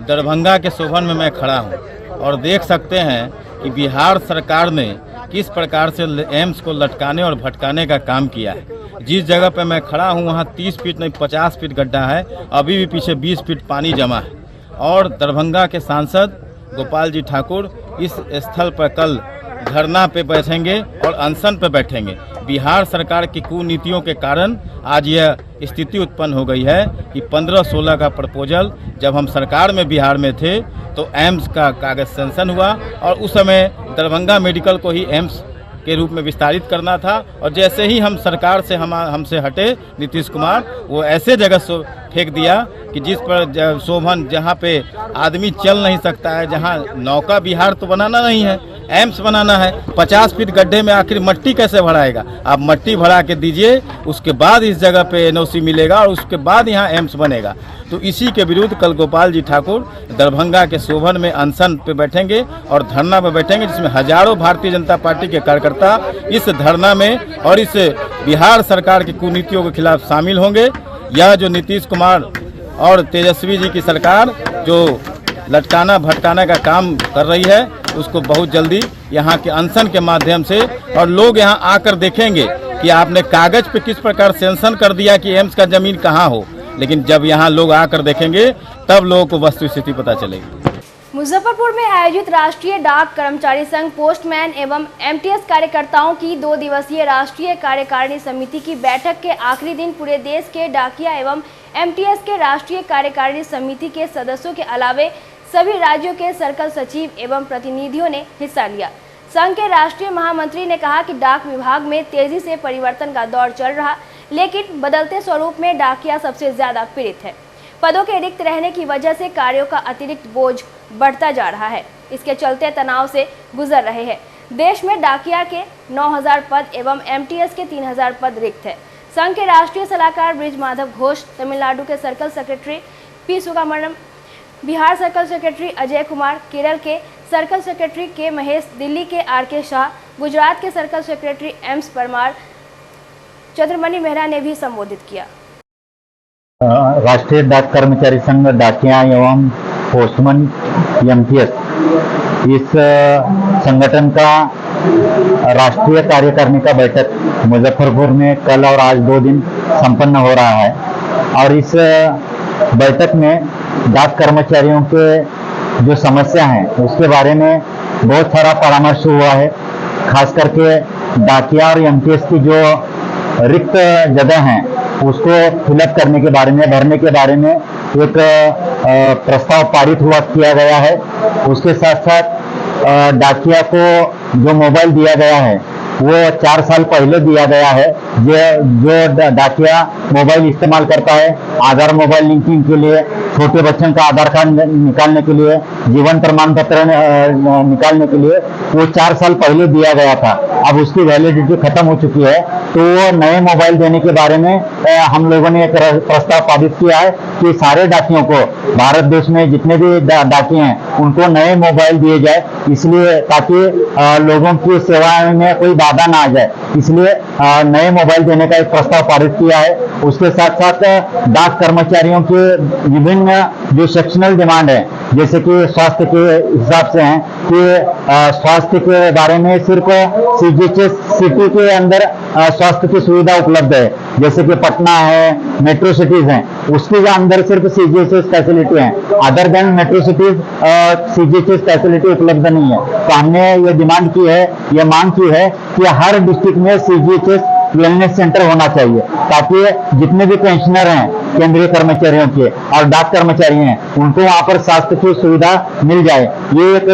दरभंगा के शोभन में मैं खड़ा हूं और देख सकते हैं कि बिहार सरकार ने किस प्रकार से एम्स को लटकाने और भटकाने का काम किया है। जिस जगह पर मैं खड़ा हूं वहां 30 फीट नहीं 50 फीट गड्ढा है, अभी भी पीछे 20 फीट पानी जमा है। और दरभंगा के सांसद गोपाल जी ठाकुर इस स्थल पर कल धरना पे बैठेंगे और अनशन पे बैठेंगे। बिहार सरकार की कुनीतियों के कारण आज यह स्थिति उत्पन्न हो गई है कि 15-16 का प्रपोजल जब हम सरकार में बिहार में थे तो एम्स का कागज सेंशन हुआ और उस समय दरभंगा मेडिकल को ही एम्स के रूप में विस्तारित करना था। और जैसे ही हम सरकार से हमसे हटे नीतीश कुमार, वो ऐसे जगह फेंक दिया कि जिस पर शोभन जहाँ पे आदमी चल नहीं सकता है, जहाँ नौका विहार तो बनाना नहीं है, एम्स बनाना है। 50 फीट गड्ढे में आखिर मट्टी कैसे भराएगा? आप मट्टी भरा के दीजिए, उसके बाद इस जगह पे एनओसी मिलेगा और उसके बाद यहाँ एम्स बनेगा। तो इसी के विरुद्ध कल गोपाल जी ठाकुर दरभंगा के शोभन में अनशन पे बैठेंगे और धरना पे बैठेंगे, जिसमें हजारों भारतीय जनता पार्टी के कार्यकर्ता इस धरना में और इस बिहार सरकार की कुनीतियों के खिलाफ शामिल होंगे। यह जो नीतीश कुमार और तेजस्वी जी की सरकार जो लटकाना भटकाना का काम कर रही है, उसको बहुत जल्दी यहाँ के अनशन के माध्यम से और लोग यहाँ आकर देखेंगे कि आपने कागज पे किस प्रकार सेंशन कर दिया कि एम्स का जमीन कहाँ हो, लेकिन जब यहाँ लोग आकर देखेंगे तब लोगों को वस्तुस्थिति पता चलेगी। मुजफ्फरपुर में आयोजित राष्ट्रीय डाक कर्मचारी संघ, पोस्टमैन एवं एमटीएस कार्यकर्ताओं की 2 दिवसीय राष्ट्रीय कार्यकारिणी समिति की बैठक के आखिरी दिन पूरे देश के डाकिया एवं एमटीएस के राष्ट्रीय कार्यकारिणी समिति के सदस्यों के अलावे सभी राज्यों के सर्कल सचिव एवं प्रतिनिधियों ने हिस्सा लिया। संघ के राष्ट्रीय महामंत्री ने कहा कि डाक विभाग में तेजी से परिवर्तन का दौर चल रहा, लेकिन बदलते स्वरूप में डाकिया सबसे ज्यादा पीड़ित है। पदों के रिक्त रहने की वजह से कार्यों का अतिरिक्त बोझ बढ़ता जा रहा है। इसके चलते तनाव से गुजर रहे हैं। देश में डाकिया के 9000 पद एवं एमटीएस के 3000 पद रिक्त है। संघ के राष्ट्रीय सलाहकार ब्रिज माधव घोष, तमिलनाडु के circle secretary P Subramaniam, Bihar circle secretary Ajay Kumar, Kerala के सर्कल सेक्रेटरी के महेश, दिल्ली के आर.के. शाह, गुजरात के circle secretary AIIMS Parmar, Chandramani Mehra ने भी संबोधित किया। राष्ट्रीय डाक कर्मचारी संघ डाकिया एवं पोस्टमैन एमटीएस इस संगठन का राष्ट्रीय कार्यकारिणी का बैठक मुजफ्फरपुर में कल और आज 2 दिन संपन्न हो रहा है और इस बैठक में डाक कर्मचारियों के जो समस्या हैं उसके बारे में बहुत सारा परामर्श हुआ है। खास करके डाकिया और एमटीएस की जो रिक्त जगह हैं उसको फिलअप करने के बारे में, भरने के बारे में एक प्रस्ताव पारित किया गया है। उसके साथ साथ डाकिया को जो मोबाइल दिया गया है वो 4 साल पहले दिया गया है। जो डाकिया मोबाइल इस्तेमाल करता है आधार मोबाइल लिंकिंग के लिए, छोटे बच्चों का आधार कार्ड निकालने के लिए, जीवन प्रमाण पत्र निकालने के लिए, वो 4 साल पहले दिया गया था। अब उसकी वैलिडिटी खत्म हो चुकी है, तो वो नए मोबाइल देने के बारे में हम लोगों ने एक प्रस्ताव पारित किया है कि सारे डाकियों को, भारत देश में जितने भी डाकिए हैं उनको नए मोबाइल दिए जाए, इसलिए ताकि लोगों की सेवा में कोई बाधा ना आ जाए, इसलिए नए मोबाइल देने का एक प्रस्ताव पारित किया है। उसके साथ साथ डाक कर्मचारियों के विभिन्न जो सेक्शनल डिमांड है, जैसे कि स्वास्थ्य के हिसाब से हैं कि स्वास्थ्य के बारे में सिर्फ सीजीएचएस सिटी के अंदर स्वास्थ्य की सुविधा उपलब्ध है, जैसे कि पटना है, मेट्रो सिटीज हैं, उसके अंदर सिर्फ सीजीएचएस फैसिलिटी है, other than metro cities CGHS facility उपलब्ध नहीं है। तो हमने ये डिमांड की है, ये मांग की है कि हर डिस्ट्रिक्ट में सीजीएचएस वेलनेस सेंटर होना चाहिए, ताकि जितने भी पेंशनर हैं केंद्रीय कर्मचारियों के और डाक कर्मचारी हैं उनको वहां पर स्वास्थ्य की सुविधा मिल जाए। ये एक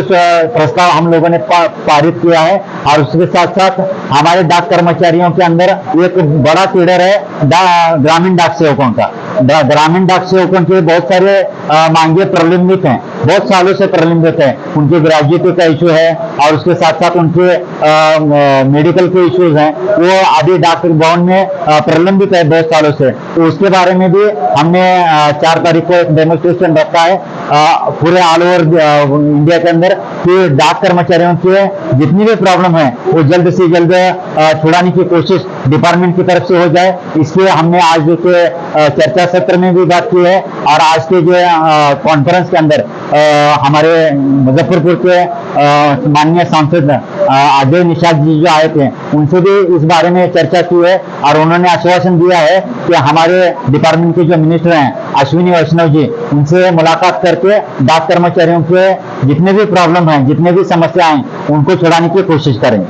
प्रस्ताव हम लोगों ने पारित किया है। और उसके साथ साथ हमारे डाक कर्मचारियों के अंदर एक बड़ा केडर है ग्रामीण डाक सेवकों का। ग्रामीण डाक सेवकों के बहुत सारे मांगे प्रलंबित हैं, बहुत सालों से प्रलंबित है। उनके ग्रेजुएटी का इशू है और उसके साथ साथ उनके मेडिकल के इश्यूज हैं, वो आदि डाक भवन में प्रलंबित है बहुत सालों से। तो उसके बारे में भी हमने 4 तारीख को एक डेमोन्स्ट्रेशन रखा है पूरे ऑल ओवर इंडिया के अंदर कि डाक कर्मचारियों के जितनी भी प्रॉब्लम है वो जल्द से जल्द छुड़ाने की कोशिश डिपार्टमेंट की तरफ से हो जाए। इसलिए हमने आज के चर्चा सत्र में भी बात की है और आज के जो कॉन्फ्रेंस के अंदर हमारे मुजफ्फरपुर के माननीय सांसद अजय निषाद जी जो आए थे उनसे भी इस बारे में चर्चा की है और उन्होंने आश्वासन दिया है कि हमारे डिपार्टमेंट के जो मिनिस्टर हैं अश्विनी वैष्णव जी, उनसे मुलाकात करके डाक कर्मचारियों के जितने भी प्रॉब्लम हैं, जितने भी समस्या हैं, उनको छुड़ाने की कोशिश करेंगे।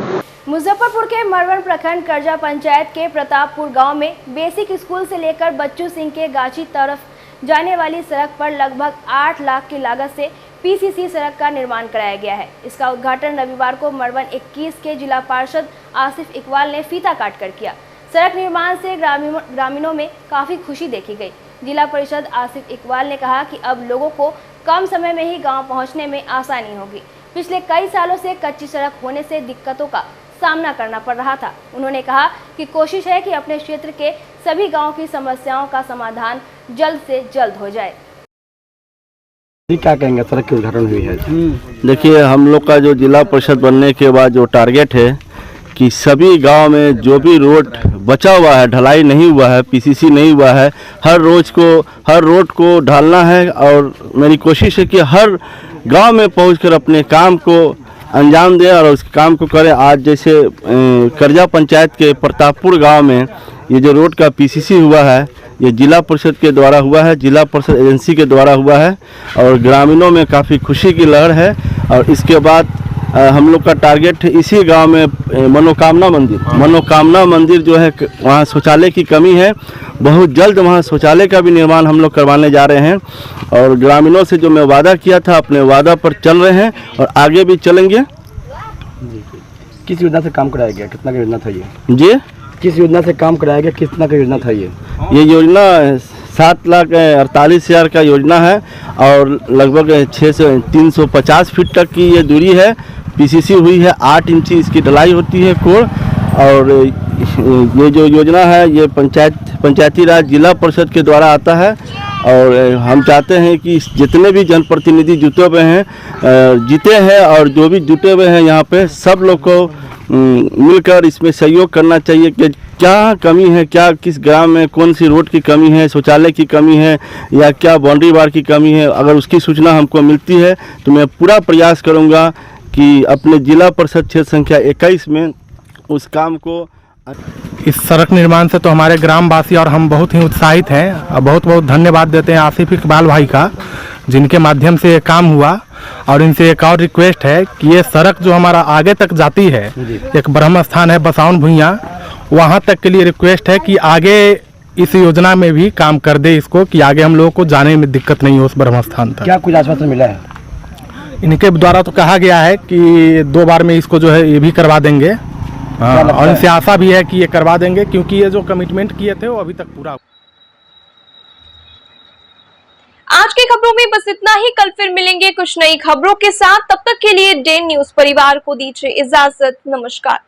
मुजफ्फरपुर के मरवन प्रखंड करजा पंचायत के प्रतापपुर गांव में बेसिक स्कूल से लेकर बच्चू सिंह के गाछी तरफ जाने वाली सड़क पर लगभग 8 लाख की लागत से पीसीसी सड़क का निर्माण कराया गया है। इसका उद्घाटन रविवार को मरवन 21 के जिला पार्षद आसिफ इकबाल ने फीता काट कर किया। सड़क निर्माण से ग्रामीणों में काफी खुशी देखी गई। जिला परिषद आसिफ इकबाल ने कहा कि अब लोगों को कम समय में ही गाँव पहुँचने में आसानी होगी। पिछले कई सालों से कच्ची सड़क होने से दिक्कतों का सामना करना पड़ रहा था। उन्होंने कहा कि कोशिश है कि अपने क्षेत्र के सभी गांवों की समस्याओं का समाधान जल्द से जल्द हो जाए। क्या कहेंगे, सड़क की उद्घाटन हुई है? देखिए, हम लोग का जो जिला परिषद बनने के बाद जो टारगेट है कि सभी गांव में जो भी रोड बचा हुआ है, ढलाई नहीं हुआ है, पीसीसी नहीं हुआ है, हर रोड को ढालना है। और मेरी कोशिश है कि हर गांव में पहुंचकर अपने काम को अंजाम दें और उस काम को करें। आज जैसे करजा पंचायत के प्रतापपुर गांव में ये जो रोड का पीसीसी हुआ है, ये जिला परिषद के द्वारा हुआ है, जिला परिषद एजेंसी के द्वारा हुआ है और ग्रामीणों में काफ़ी खुशी की लहर है। और इसके बाद हम लोग का टारगेट है इसी गांव में मनोकामना मंदिर जो है, वहाँ शौचालय की कमी है, बहुत जल्द वहाँ शौचालय का भी निर्माण हम लोग करवाने जा रहे हैं। और ग्रामीणों से जो मैं वादा किया था, अपने वादा पर चल रहे हैं और आगे भी चलेंगे। किस योजना से काम कराया गया, कितना का योजना था ये? जी, किस योजना से काम कराया गया, कितना का योजना था ये? ये योजना 7,48,000 का योजना है और लगभग 350 फीट तक की ये दूरी है। पीसीसी हुई है, 8 इंची इसकी ढलाई होती है कोड़। और ये जो योजना है ये पंचायती राज जिला परिषद के द्वारा आता है। और हम चाहते हैं कि जितने भी जनप्रतिनिधि जुटे हुए हैं जीते हैं और जो भी जुटे हुए हैं यहाँ पे सब लोग को मिलकर इसमें सहयोग करना चाहिए कि क्या कमी है, क्या किस ग्राम में कौन सी रोड की कमी है, शौचालय की कमी है या क्या बाउंड्री वार की कमी है। अगर उसकी सूचना हमको मिलती है तो मैं पूरा प्रयास करूँगा कि अपने जिला परिषद क्षेत्र संख्या 21 में उस काम को। इस सड़क निर्माण से तो हमारे ग्रामवासी और हम बहुत ही उत्साहित हैं और बहुत बहुत धन्यवाद देते हैं आसिफ इकबाल भाई का, जिनके माध्यम से ये काम हुआ। और इनसे एक और रिक्वेस्ट है कि ये सड़क जो हमारा आगे तक जाती है, एक ब्रह्म स्थान है बसाउन भुइयाँ, वहाँ तक के लिए रिक्वेस्ट है कि आगे इस योजना में भी काम कर दे इसको, कि आगे हम लोगों को जाने में दिक्कत नहीं हो उस ब्रह्म स्थान तक। क्या कुछ आश्वासन मिला है? इनके द्वारा तो कहा गया है कि 2 बार में इसको जो है ये भी करवा देंगे। और इनसे आशा भी है कि ये करवा देंगे, क्योंकि ये जो कमिटमेंट किए थे वो अभी तक पूरा। आज की खबरों में बस इतना ही। कल फिर मिलेंगे कुछ नई खबरों के साथ। तब तक के लिए डेन न्यूज परिवार को दीजिए इजाजत। नमस्कार।